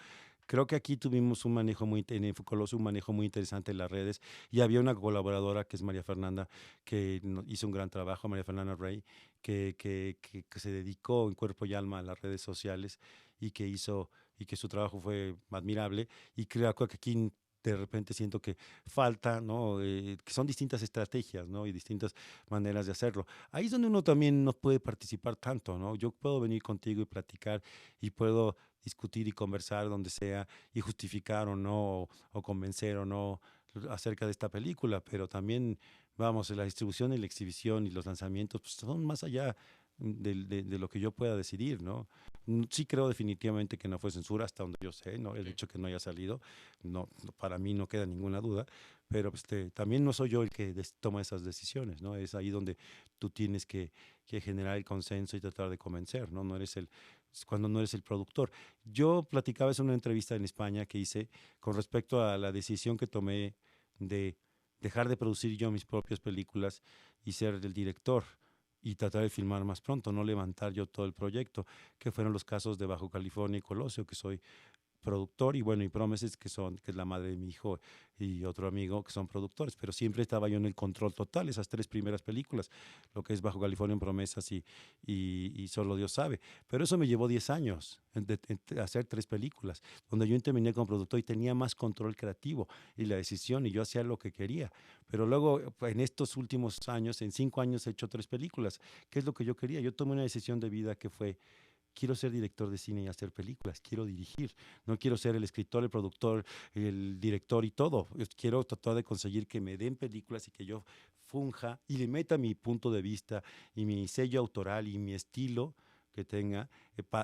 C: Creo que aquí tuvimos un manejo en Colosio, un manejo muy interesante en las redes, y había una colaboradora que es María Fernanda, que hizo un gran trabajo, María Fernanda Rey, que se dedicó en cuerpo y alma a las redes sociales y que su trabajo fue admirable, y creo que aquí de repente siento que falta, ¿no? Que son distintas estrategias, ¿no? Y distintas maneras de hacerlo. Ahí es donde uno también no puede participar tanto, ¿no? Yo puedo venir contigo y platicar y puedo discutir y conversar donde sea y justificar o no, o convencer o no acerca de esta película, pero también, vamos, la distribución y la exhibición y los lanzamientos pues, son más allá de lo que yo pueda decidir, ¿no? Sí creo definitivamente que no fue censura hasta donde yo sé, ¿no? El hecho que no haya salido, para mí no queda ninguna duda, pero también no soy yo el que toma esas decisiones, ¿no? Es ahí donde tú tienes que generar el consenso y tratar de convencer, ¿no? Cuando no eres el productor. Yo platicaba eso en una entrevista en España que hice con respecto a la decisión que tomé de dejar de producir yo mis propias películas y ser el director y tratar de filmar más pronto, no levantar yo todo el proyecto, que fueron los casos de Bajo California y Colosio, que soy productor, y bueno, y Promises, que es la madre de mi hijo, y otro amigo que son productores, pero siempre estaba yo en el control total, esas 3 primeras películas, lo que es Bajo California en Promesas y Solo Dios sabe. Pero eso me llevó 10 años, hacer 3 películas, donde yo intervine como productor y tenía más control creativo y la decisión, y yo hacía lo que quería. Pero luego, en estos últimos años, en 5 años he hecho 3 películas, que es lo que yo quería. Yo tomé una decisión de vida que fue: quiero ser director de cine y hacer películas, quiero dirigir, no quiero ser el escritor, el productor, el director y todo. Yo quiero tratar de conseguir que me den películas y que yo funja y le meta mi punto de vista y mi sello autoral y mi estilo que tenga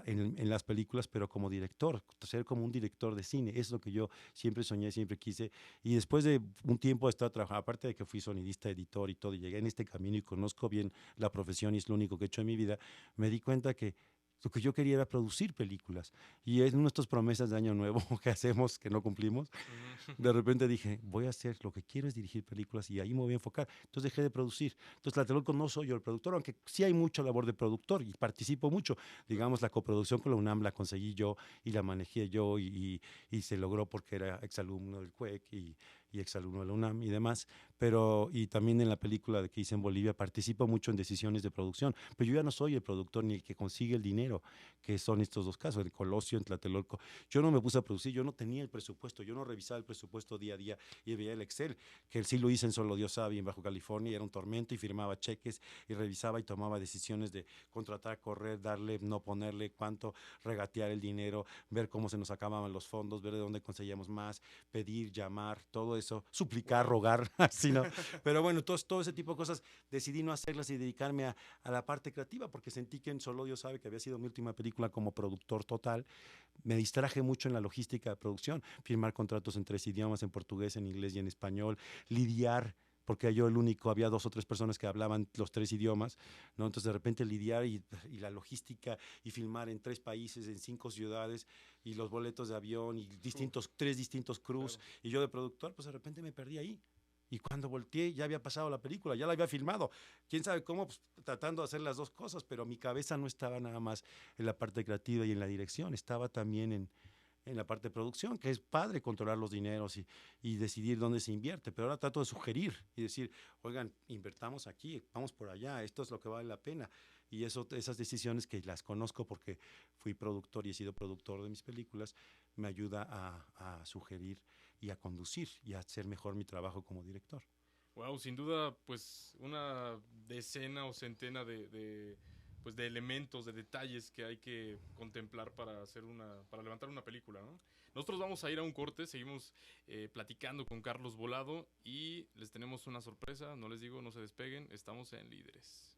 C: en las películas, pero como director, ser como un director de cine. Es lo que yo siempre soñé, siempre quise. Y después de un tiempo de estar trabajando, aparte de que fui sonidista, editor y todo, y llegué en este camino y conozco bien la profesión y es lo único que he hecho en mi vida, me di cuenta que lo que yo quería era producir películas. Y es nuestras promesas de Año Nuevo que hacemos, que no cumplimos. De repente dije, voy a hacer, lo que quiero es dirigir películas y ahí me voy a enfocar. Entonces dejé de producir. Entonces Tlatelolco no soy yo el productor, aunque sí hay mucha labor de productor y participo mucho. Digamos, la coproducción con la UNAM la conseguí yo y la manejé yo y se logró porque era exalumno del CUEC y exalumno de la UNAM y demás. Y también en la película que hice en Bolivia participo mucho en decisiones de producción, pero yo ya no soy el productor ni el que consigue el dinero, que son estos 2 casos, en Colosio, en Tlatelolco. Yo no me puse a producir, yo no tenía el presupuesto, yo no revisaba el presupuesto día a día y veía el Excel, que sí lo hice en Solo Dios sabe, en Bajo California, era un tormento y firmaba cheques y revisaba y tomaba decisiones de contratar, correr, darle, no ponerle, cuánto, regatear el dinero, ver cómo se nos acababan los fondos, ver de dónde conseguíamos más, pedir, llamar, todo eso, suplicar, rogar, así, ¿no? Pero bueno, todo ese tipo de cosas decidí no hacerlas y dedicarme a la parte creativa, porque sentí que en Solo Dios sabe, que había sido mi última película como productor total, me distraje mucho en la logística de producción, firmar contratos en 3 idiomas, en portugués, en inglés y en español, lidiar, porque yo el único, había 2 o 3 personas que hablaban los 3 idiomas, ¿no? Entonces de repente lidiar y la logística y filmar en 3 países, en 5 ciudades, y los boletos de avión y 3 distintos crews, claro. Y yo de productor, pues de repente me perdí ahí. Y cuando volteé ya había pasado la película, ya la había filmado. ¿Quién sabe cómo? Pues, tratando de hacer las 2 cosas, pero mi cabeza no estaba nada más en la parte creativa y en la dirección, estaba también en la parte de producción, que es padre controlar los dineros y decidir dónde se invierte, pero ahora trato de sugerir y decir, oigan, invertamos aquí, vamos por allá, esto es lo que vale la pena. Y esas decisiones que las conozco porque fui productor y he sido productor de mis películas, me ayuda a sugerir y a conducir y a hacer mejor mi trabajo como director.
B: Wow, sin duda, pues una decena o centena pues de elementos, de detalles que hay que contemplar para levantar una película, ¿no? Nosotros vamos a ir a un corte, seguimos platicando con Carlos Volado y les tenemos una sorpresa, no les digo, no se despeguen, estamos en Líderes.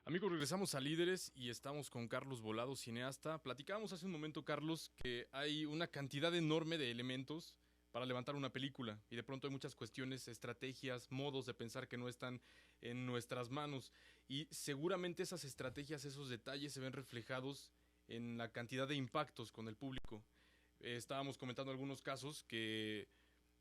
B: Amigos, regresamos a Líderes y estamos con Carlos Volado, cineasta. Platicábamos hace un momento, Carlos, que hay una cantidad enorme de elementos para levantar una película y de pronto hay muchas cuestiones, estrategias, modos de pensar que no están en nuestras manos y seguramente esas estrategias, esos detalles se ven reflejados en la cantidad de impactos con el público. Estábamos comentando algunos casos que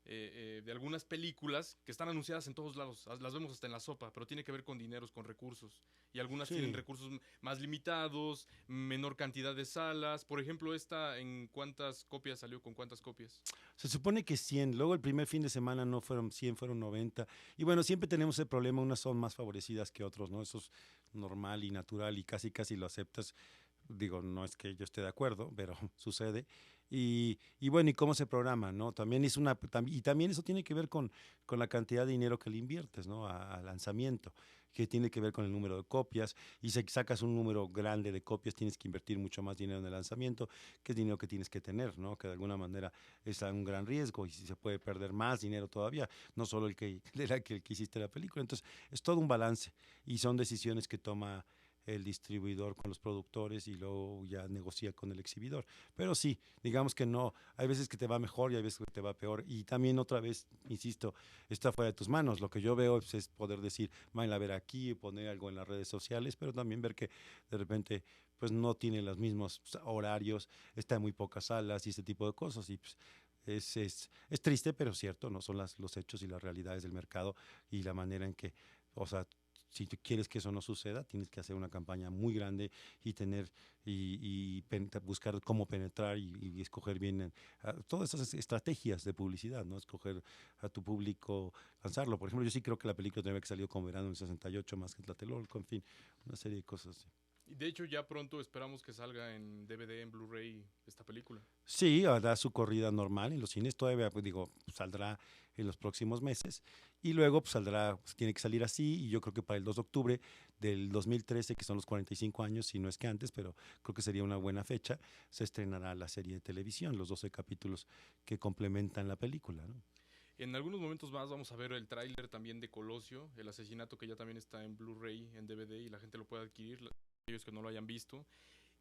B: de algunas películas que están anunciadas en todos lados, las vemos hasta en la sopa, pero tiene que ver con dineros, con recursos. Y algunas tienen recursos más limitados, menor cantidad de salas. Por ejemplo, esta, ¿en cuántas copias salió? ¿Con cuántas copias?
C: Se supone que 100, luego el primer fin de semana no fueron 100, fueron 90. Y bueno, siempre tenemos el problema, unas son más favorecidas que otros, ¿no? Eso es normal y natural y casi lo aceptas. Digo, no es que yo esté de acuerdo, pero sucede. Y bueno, y cómo se programa, ¿no? También y también eso tiene que ver con la cantidad de dinero que le inviertes, ¿no? Al lanzamiento, que tiene que ver con el número de copias. Y si sacas un número grande de copias, tienes que invertir mucho más dinero en el lanzamiento, que es dinero que tienes que tener, ¿no? Que de alguna manera es un gran riesgo y si se puede perder más dinero todavía, no solo el que hiciste la película. Entonces, es todo un balance y son decisiones que toma el distribuidor con los productores y luego ya negocia con el exhibidor. Pero sí, digamos que no, hay veces que te va mejor y hay veces que te va peor. Y también otra vez, insisto, está fuera de tus manos. Lo que yo veo es poder decir, vayan a ver aquí, poner algo en las redes sociales, pero también ver que de repente pues no tiene los mismos horarios, está en muy pocas salas y ese tipo de cosas. Y pues, es triste, pero cierto, ¿no? Son los hechos y las realidades del mercado y la manera en que, o sea, si tú quieres que eso no suceda, tienes que hacer una campaña muy grande y tener buscar cómo penetrar y escoger bien todas esas estrategias de publicidad, ¿no? Escoger a tu público, lanzarlo. Por ejemplo, yo sí creo que la película tenía que salió con Verano en 68 más que Tlatelolco, en fin, una serie de cosas.
B: Y de hecho ya pronto esperamos que salga en DVD, en Blu-ray esta película.
C: Sí, hará su corrida normal en los cines, todavía pues, digo, saldrá en los próximos meses y luego pues, saldrá, pues, tiene que salir así y yo creo que para el 2 de octubre del 2013, que son los 45 años, si no es que antes, pero creo que sería una buena fecha, se estrenará la serie de televisión, los 12 capítulos que complementan la película, ¿no?
B: En algunos momentos más vamos a ver el tráiler también de Colosio, el asesinato que ya también está en Blu-ray, en DVD y la gente lo puede adquirir, aquellos que no lo hayan visto.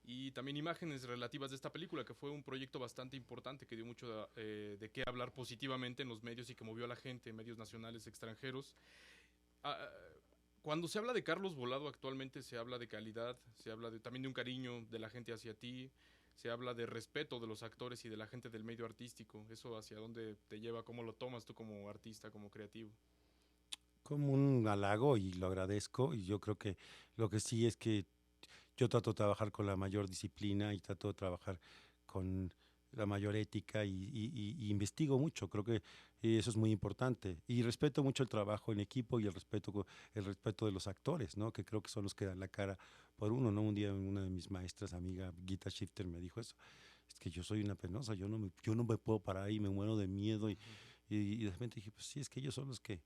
B: Y también imágenes relativas de esta película, que fue un proyecto bastante importante, que dio mucho de qué hablar positivamente en los medios y que movió a la gente, medios nacionales, extranjeros. Cuando se habla de Carlos Volado actualmente se habla de calidad, se habla también de un cariño de la gente hacia ti, se habla de respeto de los actores y de la gente del medio artístico. ¿Eso hacia dónde te lleva? ¿Cómo lo tomas tú como artista, como creativo?
C: Como un halago y lo agradezco y yo creo que lo que sí es que yo trato de trabajar con la mayor disciplina y trato de trabajar con la mayor ética y investigo mucho. Creo que eso es muy importante. Y respeto mucho el trabajo en equipo y el respeto de los actores, ¿no? Que creo que son los que dan la cara por uno, ¿no? Un día una de mis maestras, amiga Gita Shifter, me dijo eso. Es que yo soy una penosa, yo no me puedo parar ahí, me muero de miedo. Y de repente dije, pues sí, es que ellos son los que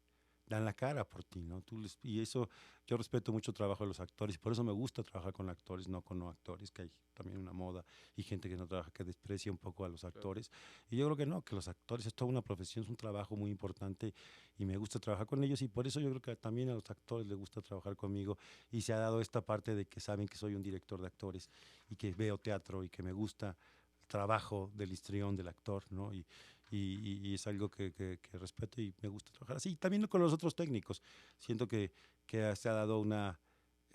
C: dan la cara por ti, ¿no? Y eso, yo respeto mucho el trabajo de los actores, y por eso me gusta trabajar con actores, no con no actores, que hay también una moda y gente que no trabaja, que desprecia un poco a los actores. Y yo creo que no, que los actores es toda una profesión, es un trabajo muy importante y me gusta trabajar con ellos y por eso yo creo que también a los actores les gusta trabajar conmigo y se ha dado esta parte de que saben que soy un director de actores y que veo teatro y que me gusta el trabajo del histrión del actor, ¿no? Y es algo que respeto y me gusta trabajar así. Y también con los otros técnicos. Siento que se ha dado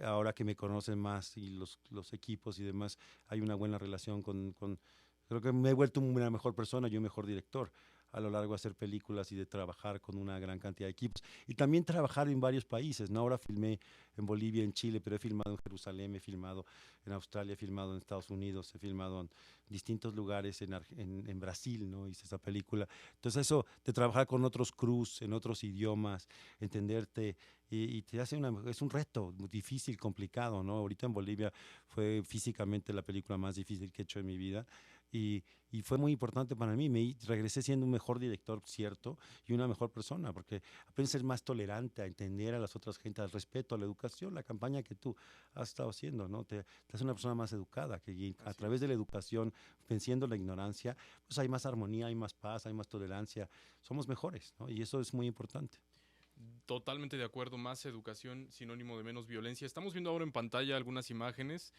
C: ahora que me conocen más y los equipos y demás, hay una buena relación creo que me he vuelto una mejor persona y un mejor director a lo largo de hacer películas y de trabajar con una gran cantidad de equipos. Y también trabajar en varios países, ¿no? Ahora filmé en Bolivia, en Chile, pero he filmado en Jerusalén, he filmado en Australia, he filmado en Estados Unidos, he filmado en distintos lugares en Brasil, ¿no? Hice esa película. Entonces eso de trabajar con otros crews, en otros idiomas, entenderte, y te hace es un reto difícil, complicado, ¿no? Ahorita en Bolivia fue físicamente la película más difícil que he hecho en mi vida. Y fue muy importante para mí. Regresé siendo un mejor director, cierto, y una mejor persona, porque aprendes a ser más tolerante, a entender a las otras gentes, al respeto, a la educación, la campaña que tú has estado haciendo, ¿no? Te hace una persona más educada, que a través de la educación, venciendo la ignorancia, pues hay más armonía, hay más paz, hay más tolerancia, somos mejores, ¿no? Y eso es muy importante.
B: Totalmente de acuerdo, más educación, sinónimo de menos violencia. Estamos viendo ahora en pantalla algunas imágenes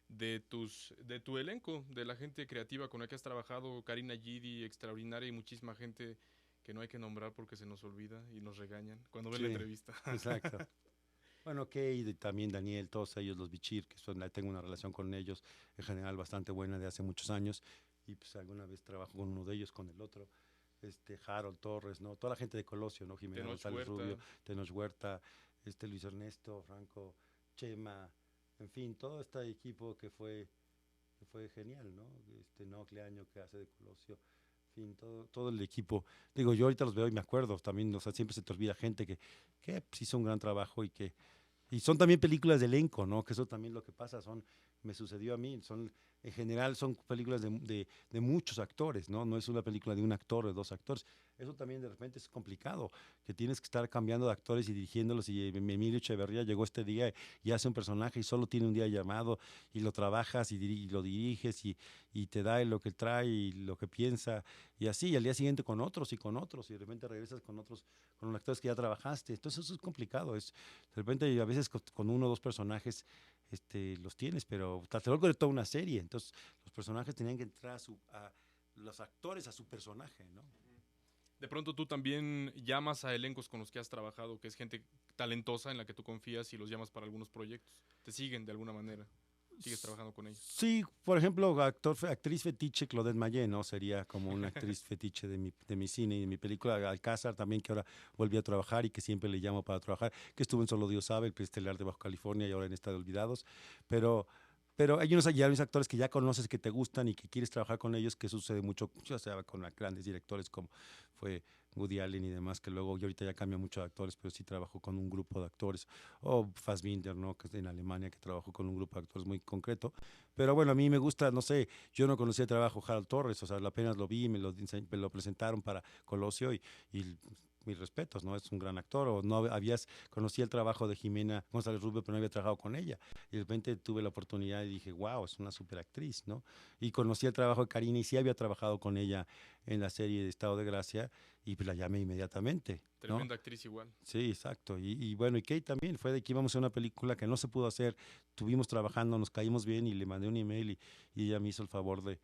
B: de tu elenco, de la gente creativa con la que has trabajado, Karina Gidi, extraordinaria, y muchísima gente que no hay que nombrar porque se nos olvida y nos regañan cuando ven la entrevista.
C: Exacto. Bueno, Kate, también Daniel, todos ellos, los Bichir, que tengo una relación con ellos en general bastante buena de hace muchos años, y pues alguna vez trabajo con uno de ellos, con el otro, Harold Torres, ¿no? Toda la gente de Colosio, ¿no? Jimena
B: Tenoch
C: González
B: Huerta.
C: Rubio, Tenoch Huerta, Luis Ernesto, Franco, Chema, en fin, todo este equipo que fue genial, ¿no? Cleaño que hace de Colosio, en fin, todo el equipo. Digo, yo ahorita los veo y me acuerdo también, o sea, siempre se te olvida gente que pues, hizo un gran trabajo y son también películas de elenco, ¿no? Que eso también lo que pasa, me sucedió a mí, en general son películas de muchos actores, ¿no? No es una película de un actor, de dos actores. Eso también de repente es complicado, que tienes que estar cambiando de actores y dirigiéndolos. Y Emilio Echeverría llegó este día y hace un personaje y solo tiene un día llamado y lo trabajas y lo diriges y te da lo que trae y lo que piensa y así. Y al día siguiente con otros y de repente regresas con otros, con los actores que ya trabajaste. Entonces eso es complicado. De repente a veces con uno o dos personajes los tienes, pero te luego de toda una serie. Entonces los personajes tenían que entrar los actores a su personaje, ¿no?
B: De pronto tú también llamas a elencos con los que has trabajado, que es gente talentosa en la que tú confías y los llamas para algunos proyectos. ¿Te siguen de alguna manera? ¿Sigues trabajando con ellos?
C: Sí, por ejemplo, actriz fetiche Claudette Mayé, ¿no? Sería como una actriz fetiche de mi cine y de mi película. Alcázar también, que ahora volví a trabajar y que siempre le llamo para trabajar, que estuvo en Solo Dios sabe, el Preestelar de Bajo California y ahora en Estado de Olvidados. Pero hay unos actores que ya conoces, que te gustan y que quieres trabajar con ellos, que sucede mucho, ya sea con grandes directores como fue Woody Allen y demás, que luego yo ahorita ya cambia mucho de actores, pero sí trabajo con un grupo de actores, o Fassbinder, ¿no? Que es en Alemania, que trabajo con un grupo de actores muy concreto. Pero bueno, a mí me gusta, no sé, yo no conocía el trabajo de Harold Torres, o sea, apenas lo vi, me lo presentaron para Colosio y mis respetos, ¿no? Es un gran actor. O no conocí el trabajo de Jimena González Rubio, pero no había trabajado con ella. Y de repente tuve la oportunidad y dije, wow, es una super actriz, ¿no? Y conocí el trabajo de Karina y sí había trabajado con ella en la serie de Estado de Gracia y pues la llamé inmediatamente, ¿no?
B: Tremenda actriz igual.
C: Sí, exacto. Y bueno, y Kate también fue de que íbamos a una película que no se pudo hacer. Estuvimos trabajando, nos caímos bien y le mandé un email y ella me hizo el favor de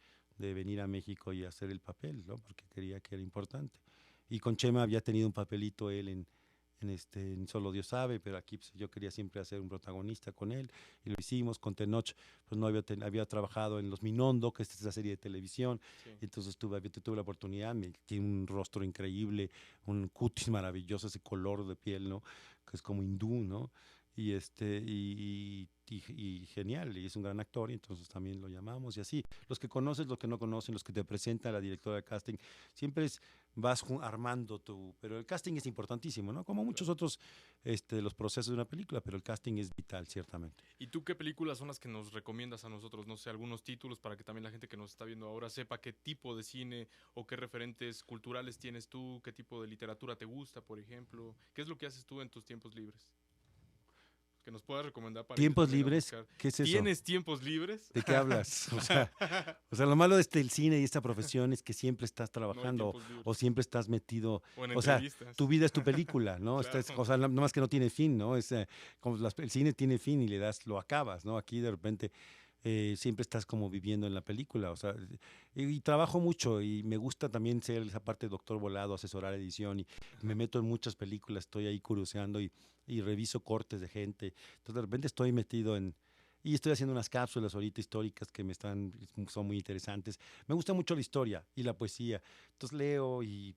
C: venir a México y hacer el papel, ¿no? Porque quería que era importante. Y con Chema había tenido un papelito él en Solo Dios sabe, pero aquí pues, yo quería siempre hacer un protagonista con él y lo hicimos. Con Tenoch pues no había trabajado en Los Minondo, que es esa serie de televisión. Sí. Entonces tuve la oportunidad. Tiene un rostro increíble, un cutis maravilloso, ese color de piel, ¿no? Que es como hindú, ¿no? Y genial, y es un gran actor, y entonces también lo llamamos y así. Los que conoces, los que no conocen, los que te presentan la directora de casting, siempre vas armando pero el casting es importantísimo, ¿no? Como muchos otros los procesos de una película, pero el casting es vital, ciertamente.
B: ¿Y tú qué películas son las que nos recomiendas a nosotros? No sé, algunos títulos para que también la gente que nos está viendo ahora sepa qué tipo de cine o qué referentes culturales tienes tú, qué tipo de literatura te gusta, por ejemplo. ¿Qué es lo que haces tú en tus tiempos libres? Que nos puedas recomendar para
C: ¿Tiempos libres? ¿Qué es eso?
B: ¿Tienes tiempos libres?
C: ¿De qué hablas? O sea, lo malo de el cine y esta profesión es que siempre estás trabajando o siempre estás metido. O sea, tu vida es tu película, ¿no? Claro. O sea, no más que no tiene fin, ¿no? Como el cine tiene fin y lo acabas, ¿no? Aquí de repente siempre estás como viviendo en la película, o sea, y trabajo mucho y me gusta también ser esa parte de doctor volado, asesorar edición y me meto en muchas películas, estoy ahí curioseando y reviso cortes de gente, entonces de repente estoy metido y estoy haciendo unas cápsulas ahorita históricas que son muy interesantes. Me gusta mucho la historia y la poesía, entonces leo y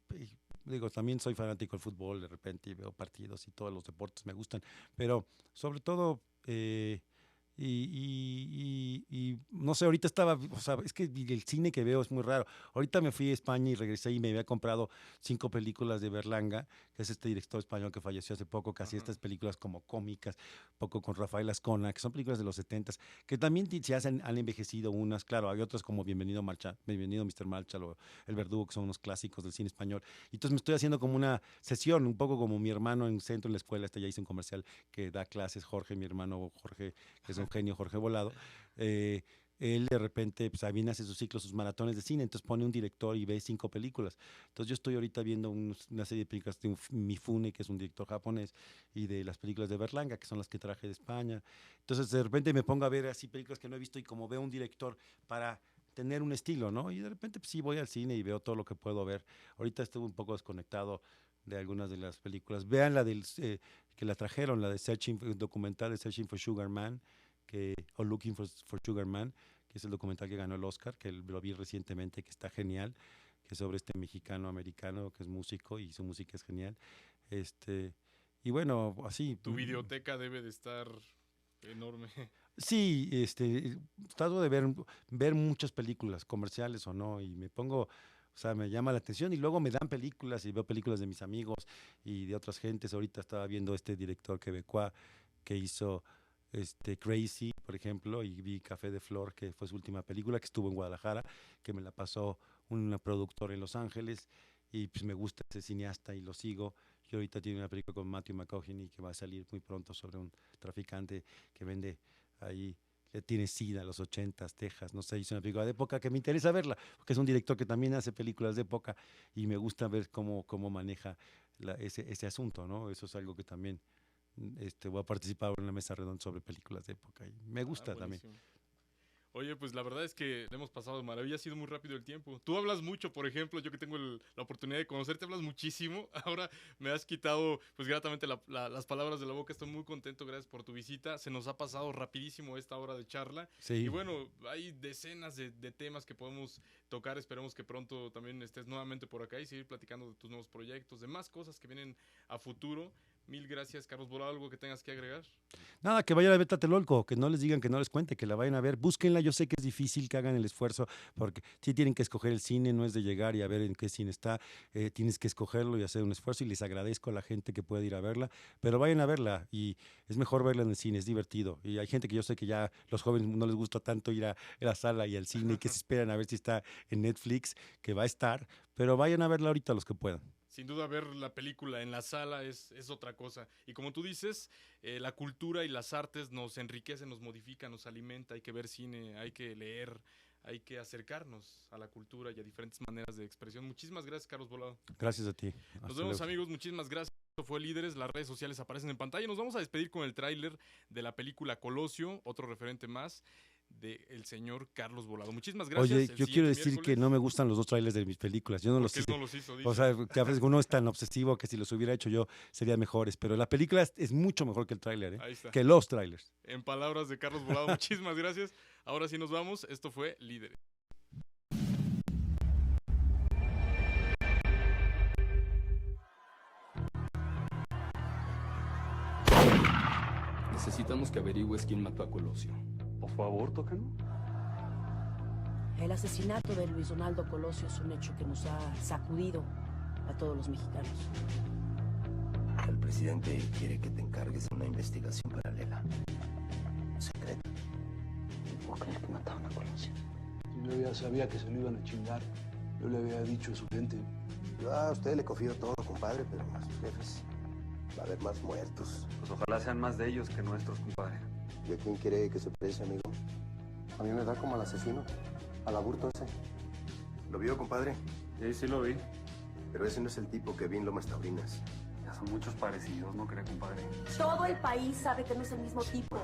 C: digo, también soy fanático del fútbol de repente y veo partidos y todos los deportes me gustan, pero sobre todo y no sé, ahorita o sea, es que el cine que veo es muy raro. Ahorita me fui a España y regresé y me había comprado 5 películas de Berlanga, que es este director español que falleció hace poco, que hacía estas películas como cómicas, poco con Rafael Azcona, que son películas de los 70s, que también han envejecido unas, claro, hay otras como Bienvenido Mr. Marshall o El Verdugo, que son unos clásicos del cine español. Y entonces me estoy haciendo como una sesión, un poco como mi hermano en centro en la escuela, ya hice un comercial que da clases, Jorge, mi hermano Jorge, que es un genio, Jorge Volado, él de repente pues también hace sus ciclos, sus maratones de cine, entonces pone un director y ve 5 películas. Entonces yo estoy ahorita viendo una serie de películas de Mifune, que es un director japonés, y de las películas de Berlanga, que son las que traje de España. Entonces de repente me pongo a ver así películas que no he visto y como veo un director para tener un estilo, ¿no? Y de repente pues sí voy al cine y veo todo lo que puedo ver. Ahorita estuve un poco desconectado de algunas de las películas. Vean la del que la trajeron, la de documental de Searching for Sugar Man, o Looking for Sugar Man, que es el documental que ganó el Oscar, que lo vi recientemente, que está genial, que es sobre este mexicano americano que es músico y su música es genial. Y bueno, así.
B: Tu videoteca debe de estar enorme.
C: Sí, trato de ver muchas películas, comerciales o no, y me pongo, o sea, me llama la atención y luego me dan películas y veo películas de mis amigos y de otras gentes. Ahorita estaba viendo este director quebecois que hizo Crazy, por ejemplo, y vi Café de Flor, que fue su última película, que estuvo en Guadalajara, que me la pasó una productora en Los Ángeles, y pues me gusta ese cineasta y lo sigo. Y ahorita tiene una película con Matthew McConaughey que va a salir muy pronto sobre un traficante que vende ahí, le tiene sida a los 80s, Texas, no sé, hizo una película de época que me interesa verla, porque es un director que también hace películas de época y me gusta ver cómo maneja ese asunto, ¿no? Eso es algo que también voy a participar en una mesa redonda sobre películas de época y me gusta también.
B: Oye, pues la verdad es que le hemos pasado de maravilla, ha sido muy rápido el tiempo. Tú hablas mucho, por ejemplo, yo que tengo la oportunidad de conocerte, hablas muchísimo. Ahora me has quitado, pues gratamente las palabras de la boca. Estoy muy contento, gracias por tu visita. Se nos ha pasado rapidísimo esta hora de charla.
C: Sí.
B: Y bueno, hay decenas de temas que podemos tocar. Esperemos que pronto también estés nuevamente por acá y seguir platicando de tus nuevos proyectos, de más cosas que vienen a futuro. Mil gracias, Carlos Volado. ¿Algo que tengas que agregar?
C: Nada, que vayan a ver Tlatelolco, que no les digan que no les cuente, que la vayan a ver, búsquenla. Yo sé que es difícil que hagan el esfuerzo, porque sí tienen que escoger el cine, no es de llegar y a ver en qué cine está, tienes que escogerlo y hacer un esfuerzo, y les agradezco a la gente que puede ir a verla, pero vayan a verla, y es mejor verla en el cine, es divertido. Y hay gente que yo sé que ya los jóvenes no les gusta tanto ir a la sala y al cine, y que se esperan a ver si está en Netflix, que va a estar, pero vayan a verla ahorita los que puedan.
B: Sin duda, ver la película en la sala es otra cosa. Y como tú dices, la cultura y las artes nos enriquecen, nos modifican, nos alimenta. Hay que ver cine, hay que leer, hay que acercarnos a la cultura y a diferentes maneras de expresión. Muchísimas gracias, Carlos Volado.
C: Gracias a ti.
B: Nos vemos, amigos. Muchísimas gracias. Esto fue Líderes. Las redes sociales aparecen en pantalla. Nos vamos a despedir con el tráiler de la película Colosio, otro referente más del señor Carlos Volado. Muchísimas gracias.
C: Oye, yo quiero decir que no me gustan los dos trailers de mis películas. Yo no los hice.
B: No los hizo,
C: o sea, que a veces uno es tan obsesivo que si los hubiera hecho yo serían mejores. Pero la película es mucho mejor que el tráiler,
B: Ahí está.
C: Que los trailers.
B: En palabras de Carlos Volado, muchísimas gracias. Ahora sí nos vamos. Esto fue Líderes.
J: Necesitamos que averigües quién mató a Colosio.
K: Por favor, Tócano.
L: El asesinato de Luis Donaldo Colosio es un hecho que nos ha sacudido a todos los mexicanos.
M: El presidente quiere que te encargues de una investigación paralela, secreta.
L: No puedo creer que mataron a Colosio.
N: Yo ya sabía que se lo iban a chingar. Yo le había dicho a su gente.
M: Yo a usted le confío todo, compadre, pero a sus jefes va a haber más muertos.
K: Pues ojalá sean más de ellos que nuestros, compadre.
M: ¿Y a quién quiere que se precie, amigo? A mí me da como al asesino, al aburto ese. ¿Lo vio, compadre?
K: Sí, sí lo vi.
M: Pero ese no es el tipo que vi en Lomas Taurinas.
K: Ya son muchos parecidos, ¿no cree, compadre?
L: Todo el país sabe que no es el mismo tipo.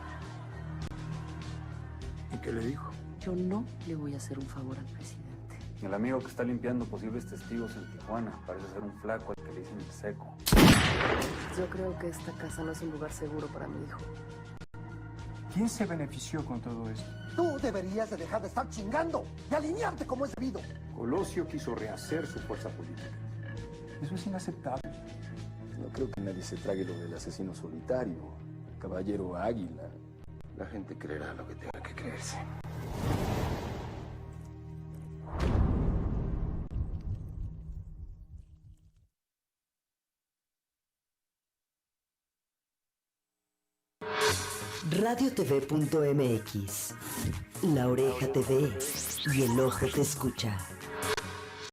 N: ¿Y qué le dijo?
L: Yo no le voy a hacer un favor al presidente.
K: El amigo que está limpiando posibles testigos en Tijuana parece ser un flaco al que le dicen el seco.
L: Yo creo que esta casa no es un lugar seguro para mi hijo.
N: ¿Quién se benefició con todo esto?
O: Tú deberías de dejar de estar chingando y alinearte como es debido.
N: Colosio quiso rehacer su fuerza política. Eso es inaceptable.
M: No creo que nadie se trague lo del asesino solitario, el caballero águila. La gente creerá lo que tenga que creerse.
A: RadioTV.mx. La oreja te ve y el ojo te escucha.